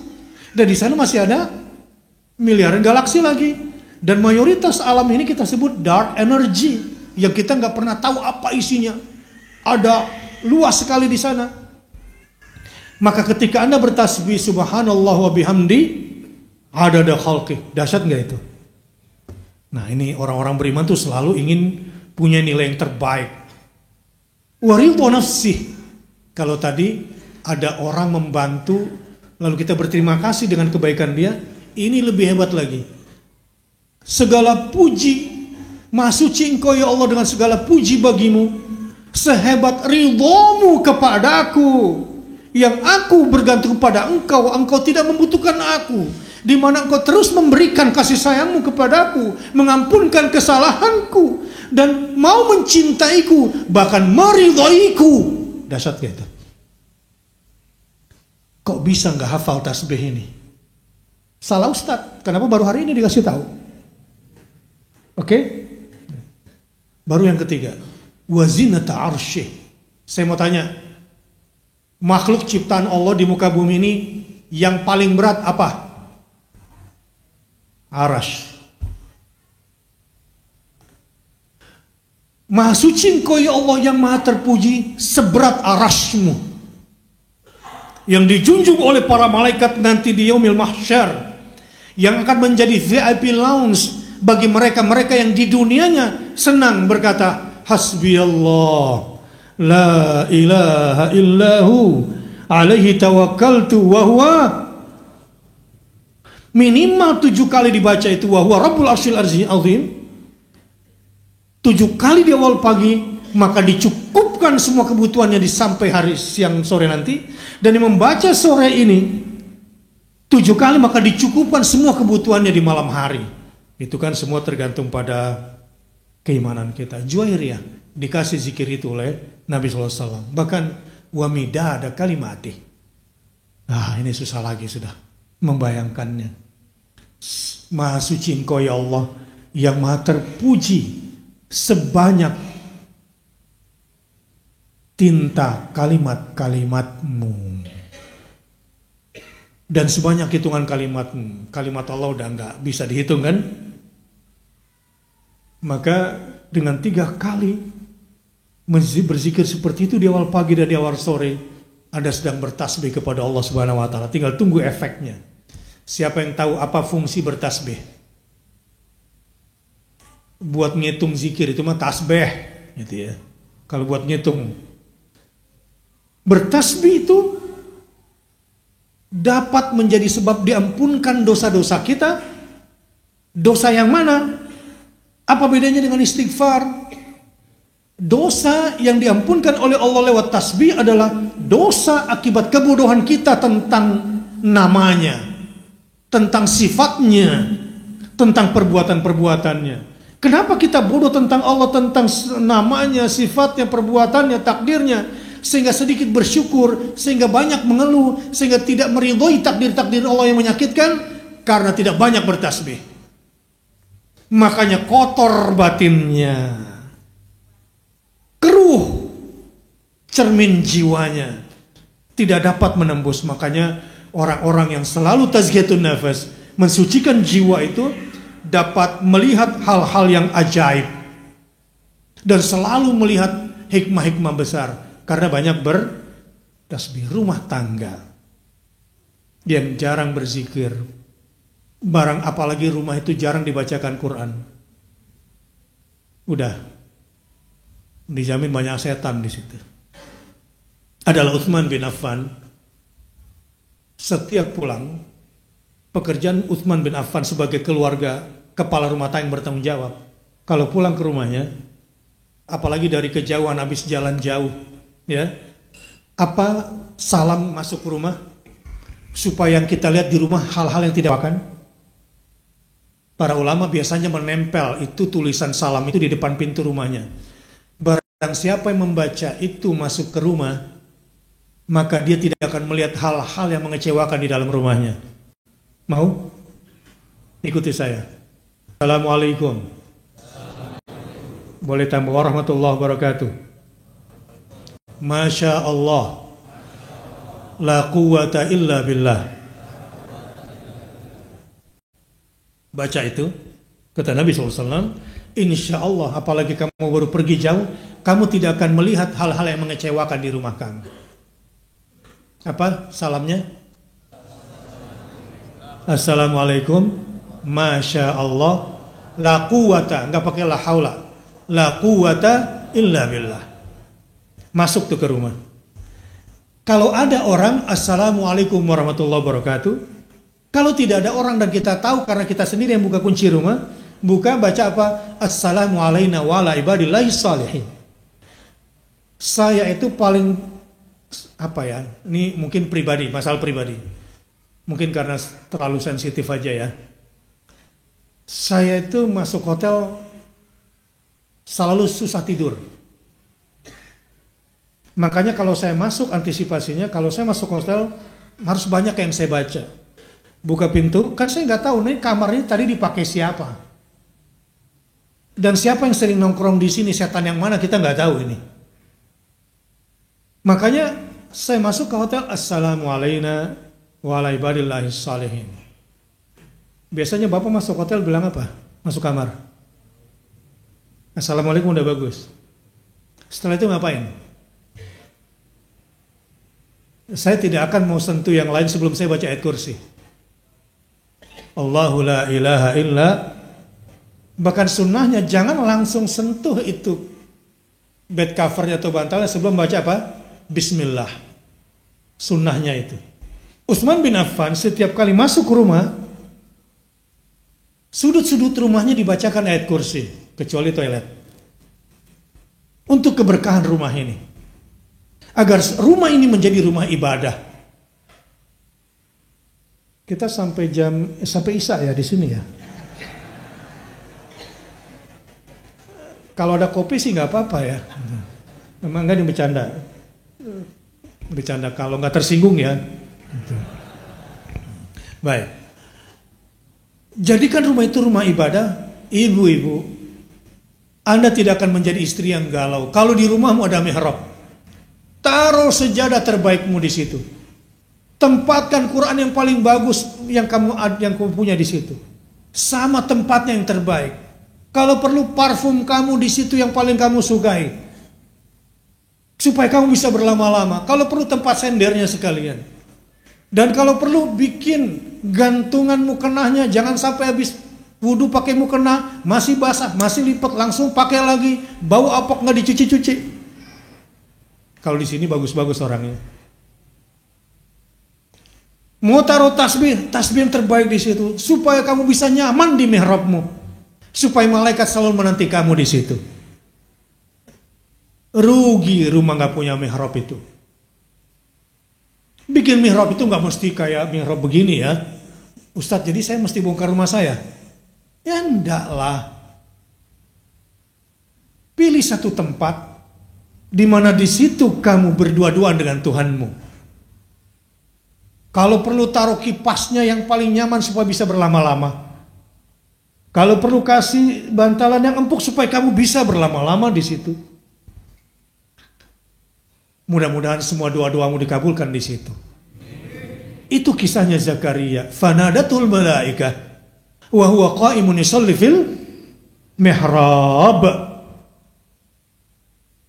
Dan di sana masih ada miliaran galaksi lagi. Dan mayoritas alam ini kita sebut dark energy, yang kita nggak pernah tahu apa isinya. Ada luas sekali di sana. Maka ketika Anda bertasbih Subhanallah wa bihamdi, ada khalqih. Dahsyat nggak itu? Nah, ini orang-orang beriman tuh selalu ingin punya nilai yang terbaik. Waridho nafsih. Kalau tadi ada orang membantu, lalu kita berterima kasih dengan kebaikan dia, ini lebih hebat lagi. Segala puji, Maha Suci Engkau ya Allah, dengan segala puji bagimu, sehebat ridhomu kepadaku, yang aku bergantung pada Engkau, Engkau tidak membutuhkan aku, di mana Engkau terus memberikan kasih sayangmu kepadaku, mengampunkan kesalahanku, dan mau mencintaiku, bahkan meridhoiku. Dahsyat gitu. Kok bisa nggak hafal tasbih ini? Salah Ustadz. Kenapa baru hari ini dikasih tahu? Oke? Baru yang ketiga. Wazinata arsyih. Saya mau tanya, makhluk ciptaan Allah di muka bumi ini yang paling berat apa? Arash. Maha Suci Engkau ya Allah yang Maha terpuji, seberat arashmu, yang dijunjung oleh para malaikat nanti di yaumil mahsyar, yang akan menjadi VIP lounge bagi mereka-mereka yang di dunianya senang berkata, Hasbiyallah, la ilaha illahu, alaihi tawakkaltu, wa huwa. Minimal 7 kali dibaca itu, wa huwa rabbul arsyil azim. 7 kali di awal pagi, maka dicukupkan semua kebutuhannya di sampai hari siang sore nanti. Dan yang membaca sore ini 7 kali, maka dicukupkan semua kebutuhannya di malam hari. Itu kan semua tergantung pada keimanan kita. Juwairiyah dikasih zikir itu oleh Nabi SAW. Bahkan wamida ada kalimati. Nah, ini susah lagi sudah membayangkannya. Maha Suci Engkau ya Allah yang Maha terpuji, sebanyak tinta kalimat-kalimatmu. Dan sebanyak hitungan kalimatmu. Kalimat Allah udah nggak bisa dihitung kan? Maka dengan 3 kali berzikir seperti itu di awal pagi dan di awal sore, Anda sedang bertasbih kepada Allah Subhanahu wa taala. Tinggal tunggu efeknya. Siapa yang tahu apa fungsi bertasbih? Buat ngitung zikir itu mah tasbih gitu ya. Kalau buat ngitung, bertasbih itu dapat menjadi sebab diampunkan dosa-dosa kita. Dosa yang mana? Apa bedanya dengan istighfar? Dosa yang diampunkan oleh Allah lewat tasbih adalah dosa akibat kebodohan kita tentang namanya, tentang sifatnya, tentang perbuatan-perbuatannya. Kenapa kita bodoh tentang Allah, tentang namanya, sifatnya, perbuatannya, takdirnya, sehingga sedikit bersyukur, sehingga banyak mengeluh, sehingga tidak meridhoi takdir-takdir Allah yang menyakitkan? Karena tidak banyak bertasbih. Makanya kotor batinnya, keruh cermin jiwanya, tidak dapat menembus. Makanya orang-orang yang selalu tazkiyatun nafas, mensucikan jiwa itu, dapat melihat hal-hal yang ajaib dan selalu melihat hikmah-hikmah besar karena banyak bertasbih. Rumah tangga yang jarang berzikir, barang apalagi rumah itu jarang dibacakan Quran, udah dijamin banyak setan di situ. Adalah Utsman bin Affan. Setiap pulang, pekerjaan Utsman bin Affan sebagai keluarga kepala rumah tangga yang bertanggung jawab, kalau pulang ke rumahnya, apalagi dari kejauhan habis jalan jauh, ya, apa salam masuk ke rumah supaya yang kita lihat di rumah hal-hal yang tidak akan. Para ulama biasanya menempel itu tulisan salam itu di depan pintu rumahnya. Barang siapa yang membaca itu masuk ke rumah, maka dia tidak akan melihat hal-hal yang mengecewakan di dalam rumahnya. Mau? Ikuti saya. Assalamualaikum. Boleh tambah warahmatullahi wabarakatuh. Masya Allah. La quwata illa billah. Baca itu. Kata Nabi SAW, insya Allah apalagi kamu baru pergi jauh, kamu tidak akan melihat hal-hal yang mengecewakan di rumah kamu. Apa salamnya? Assalamualaikum. Masya Allah. La quwata, nggak pakai la haula. La quwata illa billah. Masuk tuh ke rumah. Kalau ada orang, assalamualaikum warahmatullahi wabarakatuh. Kalau tidak ada orang dan kita tahu karena kita sendiri yang buka kunci rumah, buka baca apa? Assalamu alayna wa ala ibadillahi salihin. Saya itu paling apa ya? Ini mungkin pribadi, masalah pribadi. Mungkin karena terlalu sensitif aja ya. Saya itu masuk hotel selalu susah tidur. Makanya kalau saya masuk, antisipasinya kalau saya masuk hotel harus banyak yang saya baca. Buka pintu, kan saya nggak tahu nih kamarnya tadi dipakai siapa. Dan siapa yang sering nongkrong di sini, setan yang mana kita nggak tahu ini. Makanya saya masuk ke hotel, assalamu alayna wa ala ibadillahi salihin. Biasanya bapak masuk hotel bilang apa? Masuk kamar. Assalamualaikum udah bagus. Setelah itu ngapain? Saya tidak akan mau sentuh yang lain sebelum saya baca ayat kursi. Allahu la ilaha illa. Bahkan sunnahnya jangan langsung sentuh itu bed covernya atau bantalnya sebelum baca apa? Bismillah. Sunnahnya itu. Utsman bin Affan setiap kali masuk ke rumah, sudut-sudut rumahnya dibacakan ayat kursi, kecuali toilet. Untuk keberkahan rumah ini. Agar rumah ini menjadi rumah ibadah. Kita sampai Isya ya di sini ya. Kalau ada kopi sih nggak apa-apa ya. Memang nggak bercanda. Bercanda kalau nggak tersinggung ya. Baik. Jadikan rumah itu rumah ibadah, ibu-ibu. Anda tidak akan menjadi istri yang galau. Kalau di rumahmu ada mihrab, taruh sejadah terbaikmu di situ. Tempatkan Quran yang paling bagus yang kamu punya di situ. Sama tempatnya yang terbaik. Kalau perlu parfum kamu di situ yang paling kamu sukai. Supaya kamu bisa berlama-lama. Kalau perlu tempat sendernya sekalian. Dan kalau perlu bikin gantungan mukenahnya. Jangan sampai habis wudhu pakai mukena. Masih basah, masih lipat. Langsung pakai lagi. Bau apok nggak dicuci-cuci. Kalau di sini bagus-bagus orangnya. Mau taruh tasbih yang terbaik di situ. Supaya kamu bisa nyaman di mihrabmu. Supaya malaikat selalu menanti kamu di situ. Rugi rumah nggak punya mihrab itu. Bikin mihrab itu nggak mesti kayak mihrab begini ya. Ustadz, jadi saya mesti bongkar rumah saya? Ya enggak lah. Pilih satu tempat di mana di situ kamu berdua-duaan dengan Tuhanmu. Kalau perlu taruh kipasnya yang paling nyaman supaya bisa berlama-lama. Kalau perlu kasih bantalan yang empuk supaya kamu bisa berlama-lama di situ. Mudah-mudahan semua doa-doamu dikabulkan di situ. Itu kisahnya Zakaria. Fanadatul malaikah wa huwa qa'imun yusalli fil mihrab.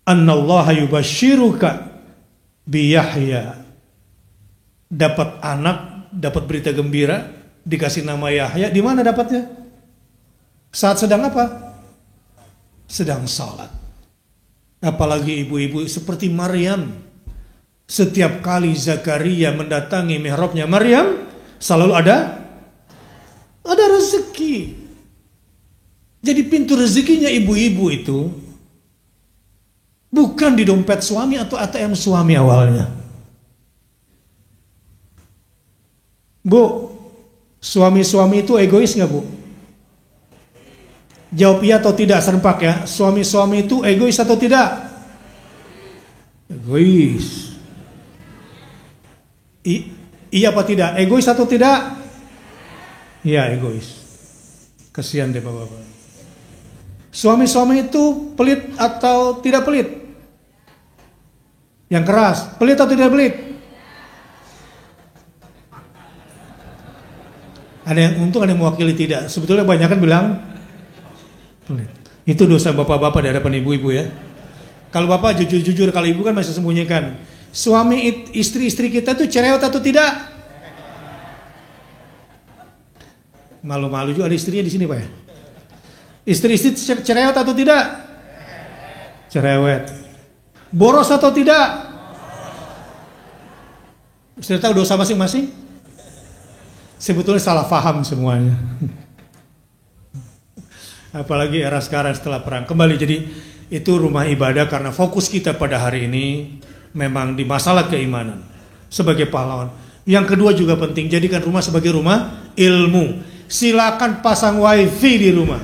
Annallaha yubashshiruka bi Yahya. Dapat anak, dapat berita gembira, dikasih nama Yahya. Di mana dapatnya? Saat sedang apa? Sedang salat. Apalagi ibu-ibu seperti Maryam. Setiap kali Zakaria mendatangi mihrabnya Maryam, selalu ada rezeki. Jadi pintu rezekinya ibu-ibu itu bukan di dompet suami atau ATM suami awalnya. Bu, suami-suami itu egois nggak, Bu? Jawab iya atau tidak serempak ya. Suami-suami itu egois atau tidak? Egois. Iya apa tidak? Egois atau tidak? Iya, egois. Kasihan deh bapak-bapak. Suami-suami itu pelit atau tidak pelit? Yang keras, pelit atau tidak pelit? Ada yang untung, ada yang mewakili tidak. Sebetulnya banyak kan bilang pelit. Itu dosa bapak-bapak di hadapan ibu-ibu ya. Kalau bapak jujur-jujur, kalau ibu kan masih sembunyikan. Suami istri-istri kita tuh cerewet atau tidak? Malu-malu juga ada istrinya di sini Pak ya. Istri-istri cerewet atau tidak? Cerewet. Boros atau tidak? Sudah tahu dosa masing-masing? Sebetulnya salah paham semuanya. Apalagi era sekarang setelah perang. Kembali jadi itu rumah ibadah karena fokus kita pada hari ini memang di masalah keimanan sebagai pahlawan. Yang kedua juga penting, jadikan rumah sebagai rumah ilmu. Silakan pasang wifi di rumah.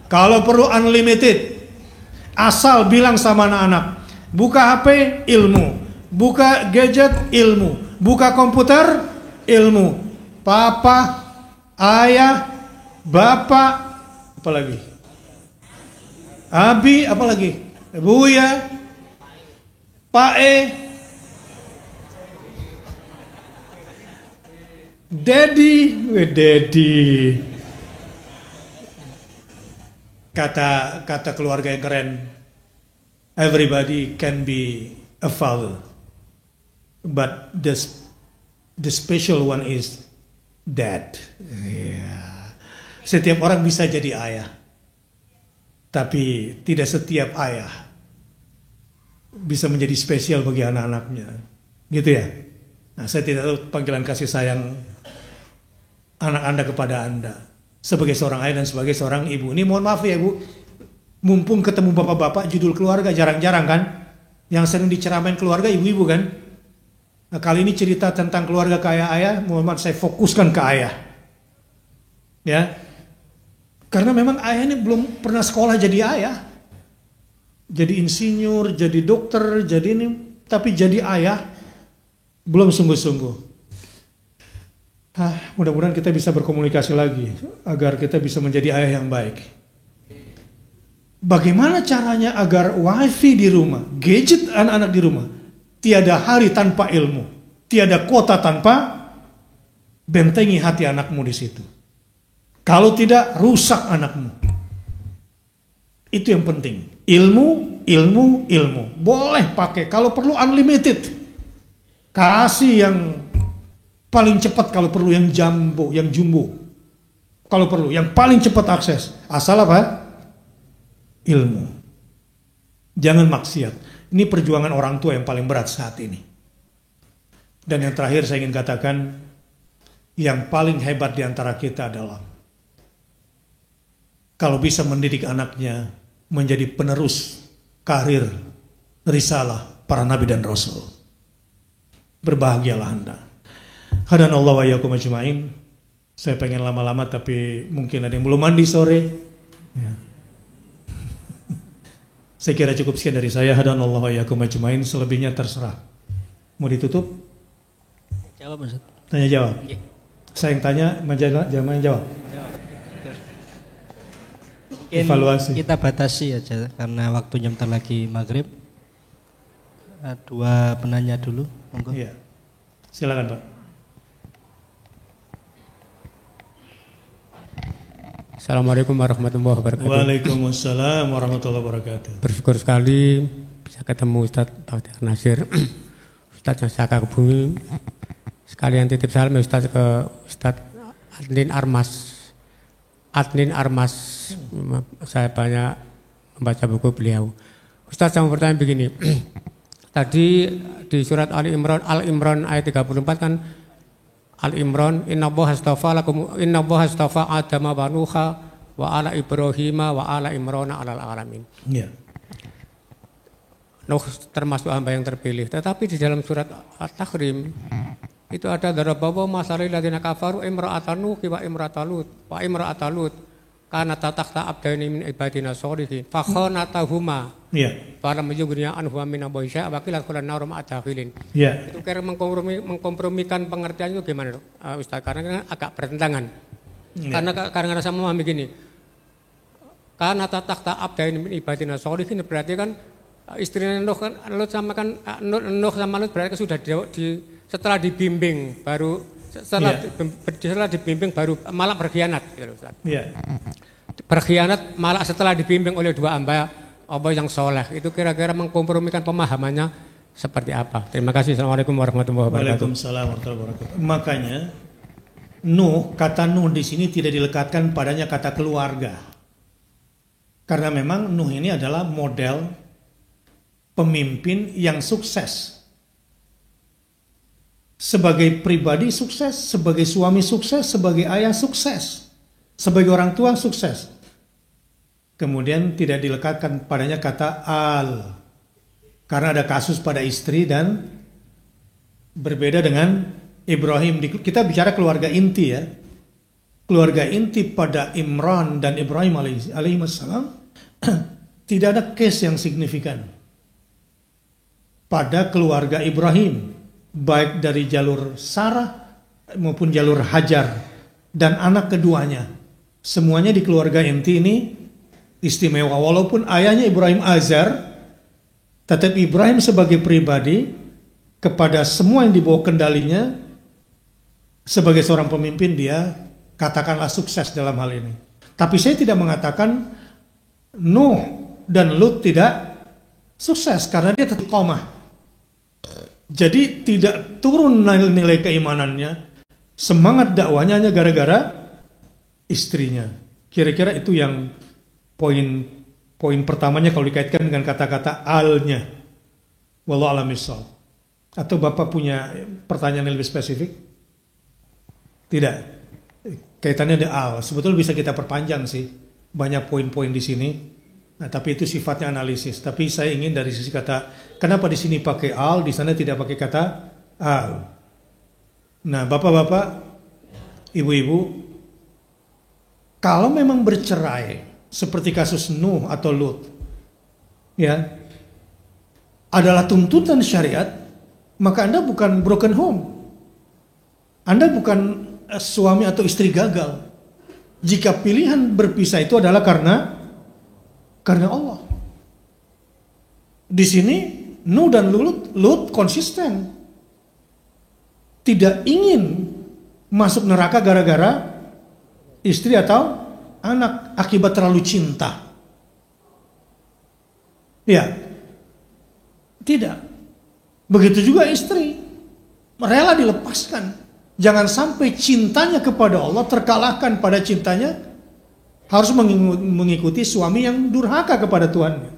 Kalau perlu unlimited. Asal bilang sama anak-anak, buka HP ilmu, buka gadget ilmu, buka komputer ilmu. Papa, ayah, bapak, apalagi? Abi, apalagi? Buya, Pak Daddy. Kata keluarga yang keren. Everybody can be a father, but the special one is dad. Yeah. Setiap orang bisa jadi ayah, tapi tidak setiap ayah bisa menjadi spesial bagi anak-anaknya, gitu ya. Nah, saya tidak tahu panggilan kasih sayang anak Anda kepada Anda sebagai seorang ayah dan sebagai seorang ibu. Ini mohon maaf ya Bu, mumpung ketemu bapak-bapak judul keluarga jarang-jarang kan, yang sering diceramain keluarga ibu-ibu kan. Nah, kali ini cerita tentang keluarga kaya ayah, mohon maaf saya fokuskan ke ayah, ya, karena memang ayah ini belum pernah sekolah jadi ayah, jadi insinyur, jadi dokter, jadi ini, tapi jadi ayah belum sungguh-sungguh. Mudah-mudahan kita bisa berkomunikasi lagi agar kita bisa menjadi ayah yang baik. Bagaimana caranya agar wifi di rumah, gadget anak-anak di rumah, tiada hari tanpa ilmu, tiada kota tanpa bentengi hati anakmu di situ. Kalau tidak, rusak anakmu. Itu yang penting. Ilmu. Boleh pakai, kalau perlu unlimited. Kasih yang paling cepat kalau perlu, yang jumbo. Kalau perlu, yang paling cepat akses. Asal apa? Ilmu. Jangan maksiat. Ini perjuangan orang tua yang paling berat saat ini. Dan yang terakhir saya ingin katakan, yang paling hebat di antara kita adalah kalau bisa mendidik anaknya menjadi penerus karir risalah para nabi dan rasul. Berbahagialah Anda. Hadanallahu wa iyyakum ajmain. Saya pengen lama-lama tapi mungkin ada yang belum mandi sore. Ya. Saya kira cukup sekian dari saya. Hadanallahu wa iyyakum ajmain. Selebihnya terserah. Mau ditutup? Jawab Ustaz. Tanya jawab. Ya. Saya yang tanya, jangan jawab. Mungkin evaluasi. Kita batasi aja karena waktunya bentar lagi maghrib. Dua penanya dulu. Monggo. Iya. Silakan Pak. Assalamualaikum warahmatullahi wabarakatuh. Waalaikumsalam warahmatullahi wabarakatuh. Bersyukur sekali bisa ketemu Ustadz Baktiar Nasir, Ustadz yang saya kagumi. Sekalian titip salam Ustadz ke Ustadz Adnin Armas. Saya banyak membaca buku beliau. Ustadz, saya mau bertanya begini. Tadi di surat Al Imran ayat 34 kan, Al Imran, innallaha astafa Adama wa Nuha wa ala Ibrahim wa ala Imran alal alamin. Ya. Nuh termasuk hamba yang terpilih. Tetapi di dalam surat At-Tahrim itu ada darabawa masalil ladzina kafaru imra'atan Nuh wa imra'atan Lut kana tatakta abdaini min ibadina sholihin fa khanatahuma. Iya. Para menyuguhnya anhu min aboisha wakilat kulan narum adakhilin. Iya. Itu kira mengkompromikan pengertian itu gimana, Ustaz? Karena kan agak bertentangan. Ya. Karena saya memahami begini. Karena tatakta abdaini min ibadina sholihin berarti kan istrinya Nuh sama Lut berarti sudah setelah dibimbing baru setelah dibimbing baru malah berkhianat, gitu, Ustaz. Iya. Berkhianat malah setelah dibimbing oleh dua hamba Allah yang soleh. Itu kira-kira mengkompromikan pemahamannya seperti apa? Terima kasih. Assalamualaikum warahmatullahi wabarakatuh. Waalaikumsalam warahmatullahi wabarakatuh. Makanya kata Nuh di sini tidak dilekatkan padanya kata keluarga. Karena memang Nuh ini adalah model pemimpin yang sukses. Sebagai pribadi sukses, sebagai suami sukses, sebagai ayah sukses, sebagai orang tua sukses. Kemudian tidak dilekatkan padanya kata al. Karena ada kasus pada istri dan berbeda dengan Ibrahim. Kita bicara keluarga inti ya. Keluarga inti pada Imran dan Ibrahim alaihissalam tidak ada case yang signifikan. Pada keluarga Ibrahim, baik dari jalur Sarah maupun jalur Hajar dan anak keduanya, semuanya di keluarga inti ini istimewa. Walaupun ayahnya Ibrahim Azar, tetapi Ibrahim sebagai pribadi kepada semua yang dibawa kendalinya sebagai seorang pemimpin, dia katakanlah sukses dalam hal ini. Tapi saya tidak mengatakan Nuh dan Lut tidak sukses karena dia tetap istiqomah. Jadi tidak turun nilai keimanannya, semangat dakwanya hanya gara-gara istrinya. Kira-kira itu yang poin pertamanya kalau dikaitkan dengan kata-kata alnya. Wallahu a'lam bishawab. Atau Bapak punya pertanyaan yang lebih spesifik? Tidak. Kaitannya ada al. Sebetulnya bisa kita perpanjang sih. Banyak poin-poin di sini. Nah, tapi itu sifatnya analisis. Tapi saya ingin dari sisi kata, kenapa di sini pakai al, di sana tidak pakai kata al. Nah, bapak-bapak, ibu-ibu, kalau memang bercerai, seperti kasus Nuh atau Lut, ya, adalah tuntutan syariat, maka Anda bukan broken home. Anda bukan suami atau istri gagal. Jika pilihan berpisah itu adalah karena Allah. Di sini Nuh dan Lut konsisten. Tidak ingin masuk neraka gara-gara istri atau anak akibat terlalu cinta. Ya. Tidak. Begitu juga istri. Rela dilepaskan. Jangan sampai cintanya kepada Allah terkalahkan pada cintanya harus mengikuti suami yang durhaka kepada Tuhannya.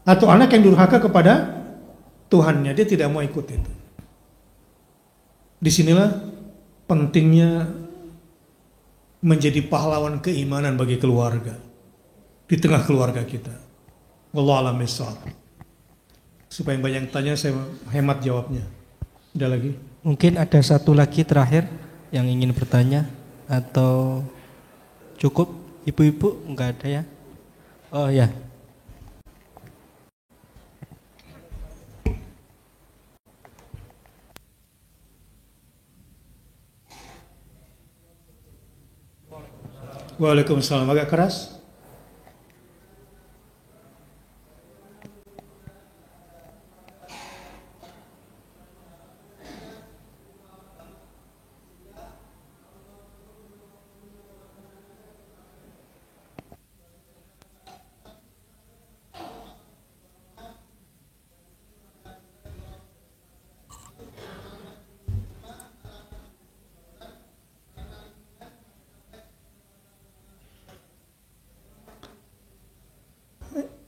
Atau anak yang durhaka kepada Tuhannya. Dia tidak mau ikut itu. Disinilah pentingnya menjadi pahlawan keimanan bagi keluarga. Di tengah keluarga kita. Wallahu a'lam bishawab. Supaya yang banyak tanya saya hemat jawabnya. Ada lagi? Mungkin ada satu lagi terakhir yang ingin bertanya atau cukup? Ibu-ibu enggak ada ya? Oh ya. Waalaikumsalam. Agak keras?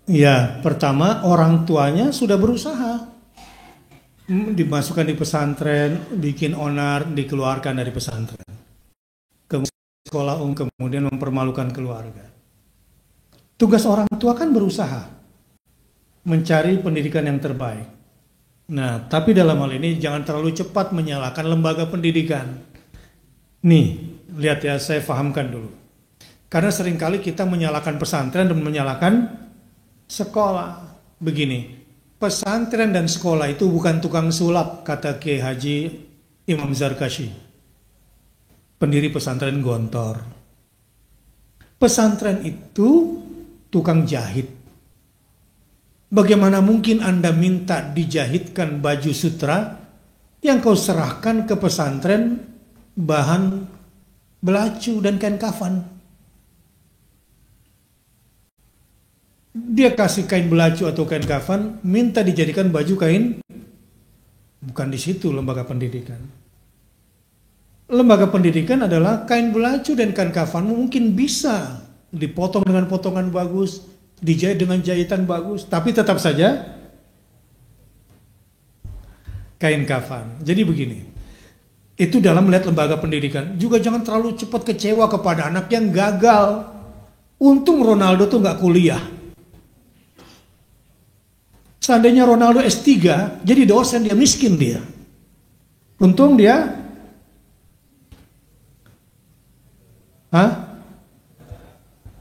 Ya, pertama orang tuanya sudah berusaha dimasukkan di pesantren, bikin onar, dikeluarkan dari pesantren. Kemudian sekolah kemudian mempermalukan keluarga. Tugas orang tua kan berusaha mencari pendidikan yang terbaik. Nah, tapi dalam hal ini jangan terlalu cepat menyalahkan lembaga pendidikan. Nih, lihat ya, saya fahamkan dulu. Karena seringkali kita menyalahkan pesantren dan menyalahkan sekolah. Begini, pesantren dan sekolah itu bukan tukang sulap, kata Kiai Haji Imam Zarkashi, pendiri pesantren Gontor. Pesantren itu tukang jahit. Bagaimana mungkin Anda minta dijahitkan baju sutra yang kau serahkan ke pesantren bahan belacu dan kain kafan? Dia kasih kain belacu atau kain kafan, minta dijadikan baju kain. Bukan di situ lembaga pendidikan. Lembaga pendidikan adalah kain belacu dan kain kafan mungkin bisa dipotong dengan potongan bagus, dijahit dengan jahitan bagus, tapi tetap saja kain kafan. Jadi begini, itu dalam melihat lembaga pendidikan. Juga jangan terlalu cepat kecewa kepada anak yang gagal. Untung Ronaldo tuh nggak kuliah. Seandainya Ronaldo S3, jadi dosen, dia miskin dia. Untung dia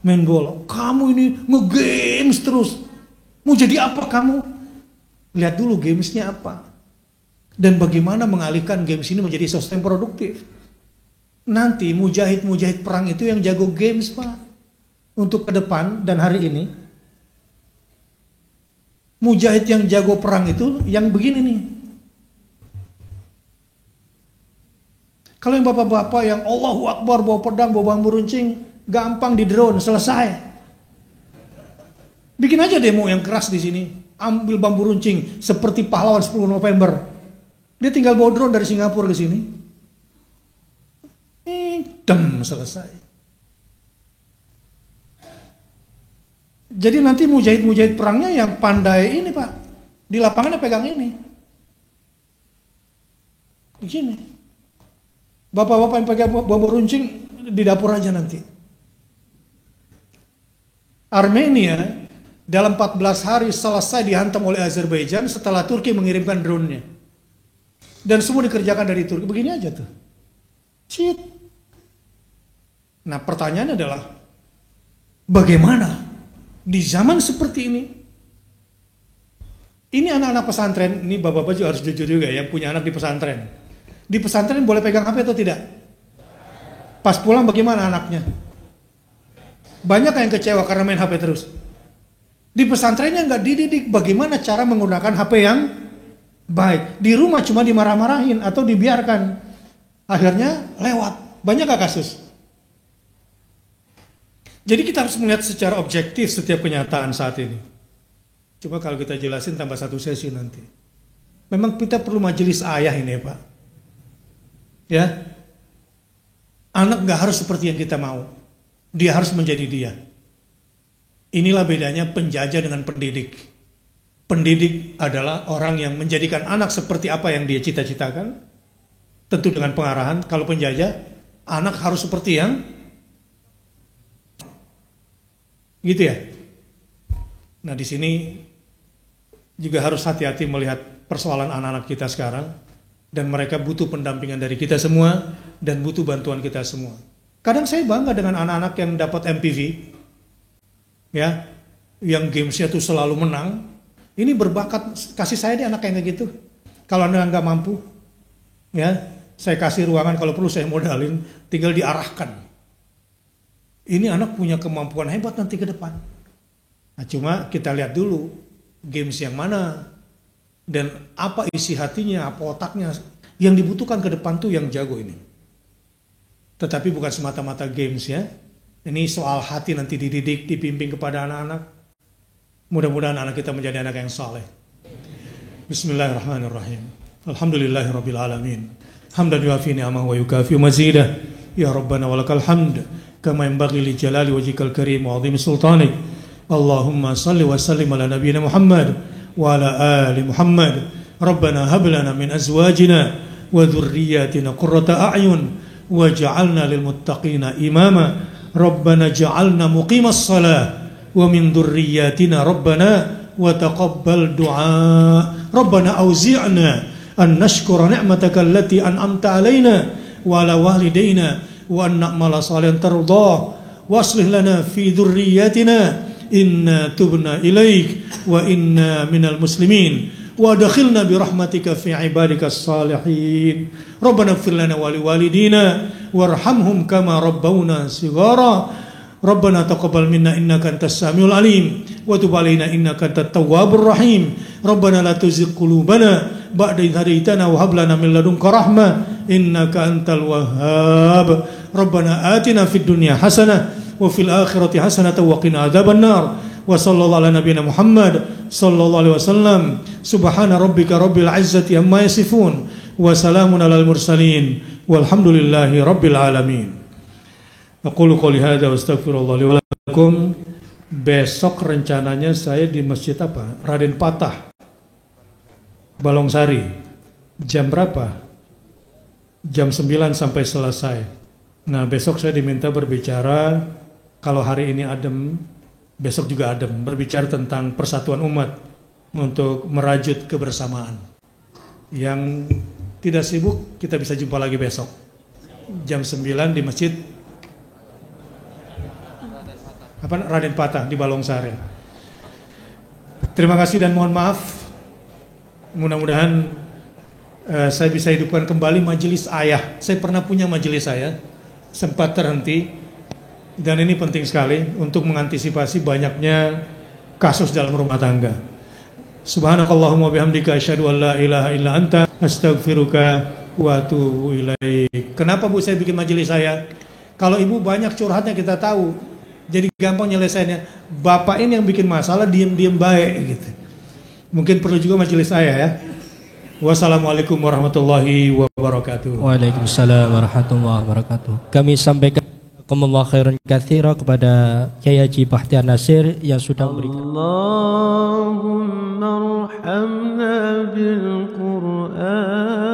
main bola. Kamu ini nge-games terus. Mau jadi apa kamu? Lihat dulu gamesnya apa. Dan bagaimana mengalihkan games ini menjadi sesuatu yang produktif. Nanti mujahid-mujahid perang itu yang jago games, Pak. Untuk ke depan dan hari ini. Mujahid yang jago perang itu yang begini nih. Kalau yang bapak-bapak yang Allahu Akbar bawa pedang, bawa bambu runcing, gampang di drone, selesai. Bikin aja demo yang keras di sini. Ambil bambu runcing seperti pahlawan 10 November. Dia tinggal bawa drone dari Singapura ke sini. Selesai. Jadi nanti mujahid-mujahid perangnya yang pandai ini, Pak. Di lapangannya pegang ini. Di sini. Bapak-bapak yang pakai bambu runcing di dapur aja nanti. Armenia dalam 14 hari selesai dihantam oleh Azerbaijan setelah Turki mengirimkan drone-nya. Dan semua dikerjakan dari Turki. Begini aja tuh. Cheat. Nah, pertanyaannya adalah bagaimana di zaman seperti ini anak-anak pesantren, ini bapak-bapak juga harus jujur juga yang punya anak di pesantren. Di pesantren boleh pegang HP atau tidak? Pas pulang bagaimana anaknya? Banyak yang kecewa karena main HP terus. Di pesantrennya nggak dididik bagaimana cara menggunakan HP yang baik. Di rumah cuma dimarah-marahin atau dibiarkan. Akhirnya lewat. Banyak gak kasus? Jadi kita harus melihat secara objektif setiap kenyataan saat ini. Coba kalau kita jelasin tambah satu sesi nanti. Memang kita perlu majelis ayah ini, Pak. Ya, anak gak harus seperti yang kita mau. Dia harus menjadi dia. Inilah bedanya penjajah dengan pendidik. Pendidik adalah orang yang menjadikan anak seperti apa yang dia cita-citakan. Tentu dengan pengarahan. Kalau penjajah, anak harus seperti yang gitu ya. Nah, di sini juga harus hati-hati melihat persoalan anak-anak kita sekarang. Dan mereka butuh pendampingan dari kita semua dan butuh bantuan kita semua. Kadang saya bangga dengan anak-anak yang dapat MPV, ya, yang gamesnya tuh selalu menang. Ini berbakat, kasih saya deh anak yang kayak gitu. Kalau Anda nggak mampu, ya, saya kasih ruangan, kalau perlu saya modalin, tinggal diarahkan. Ini anak punya kemampuan hebat nanti ke depan. Nah, cuma kita lihat dulu games yang mana dan apa isi hatinya, apa otaknya. Yang dibutuhkan ke depan tuh yang jago ini. Tetapi bukan semata-mata games ya. Ini soal hati nanti dididik, dibimbing kepada anak-anak. Mudah-mudahan anak kita menjadi anak yang saleh. Bismillahirrahmanirrahim. Alhamdulillahirabbil alamin. Hamdan yuafi ni'amahu wa yukafi mazidah. Ya Rabbana walakal hamd kama yanbaghi li jalali wajhikal karim wa 'azimi sultanik. Allahumma salli wa sallim ala nabiyyina Muhammad wa ala ali Muhammad. Rabbana hab lana min azwajina wa dhurriyyatina qurrata a'yun waj'alna lil muttaqina imama. Rabbana ja'alna muqimas shalah wa min dhurriyyatina rabbana wa taqabbal du'a. Rabbana auzi'na an nashkura ni'mataka allati an'amta alaina wa ala walidayna wa an na'mala salihan tardah wa aslih lana fi dhurriyyatina inna tubna ilaik wa inna minal muslimin wa adkhilna bi rahmatika fi ibadika salihin. Rabbana ighfir lana wa liwalidina warhamhum kama rabbawna shighara. Rabbana taqabbal minna innaka antas samiul alim wa tub alaina innaka antat tawwabur rahim. Rabbana la tuzigh qulubana ba'da idh hadaitana wa hab lana min ladunka rahmah innaka antal wahhab. Rabbana atina fid dunya hasanah wa fil akhirati hasanatan wa qina adzabannar. Wa sallallahu ala nabiyyina Muhammad sallallahu alaihi wasallam. Subhana rabbika rabbil izzati amma yasifun wa salamun alal mursalin walhamdulillahi rabbil alamin. Aqulu qouli hadza wa astaghfirullah li wa lakum. Besok rencananya saya di masjid apa? Raden Patah, Balongsari. Jam berapa? Jam 9 sampai selesai. Nah, besok saya diminta berbicara. Kalau hari ini adem, besok juga adem. Berbicara tentang persatuan umat untuk merajut kebersamaan. Yang tidak sibuk, kita bisa jumpa lagi besok. Jam 9 di masjid Raden Patah di Balongsari. Terima kasih dan mohon maaf. Mudah-mudahan saya bisa hidupkan kembali majelis ayah. Saya pernah punya majelis saya, sempat terhenti. Dan ini penting sekali untuk mengantisipasi banyaknya kasus dalam rumah tangga. Subhanakallahumma bihamdika asyhadu an la ilaha illa anta astaghfiruka wa atubu ilaik. Kenapa Bu saya bikin majelis saya? Kalau Ibu banyak curhatnya kita tahu. Jadi gampang nyelesainnya. Bapak ini yang bikin masalah diam-diam baik gitu. Mungkin perlu juga majelis saya ya. Wassalamualaikum warahmatullahi wabarakatuh. Waalaikumsalam warahmatullahi wabarakatuh. Kami sampaikan jazakumullah khairan katsira kepada Kyai Haji Bahtiar Nasir yang sudah memberikan. Allahumma arhamna bil Qur'an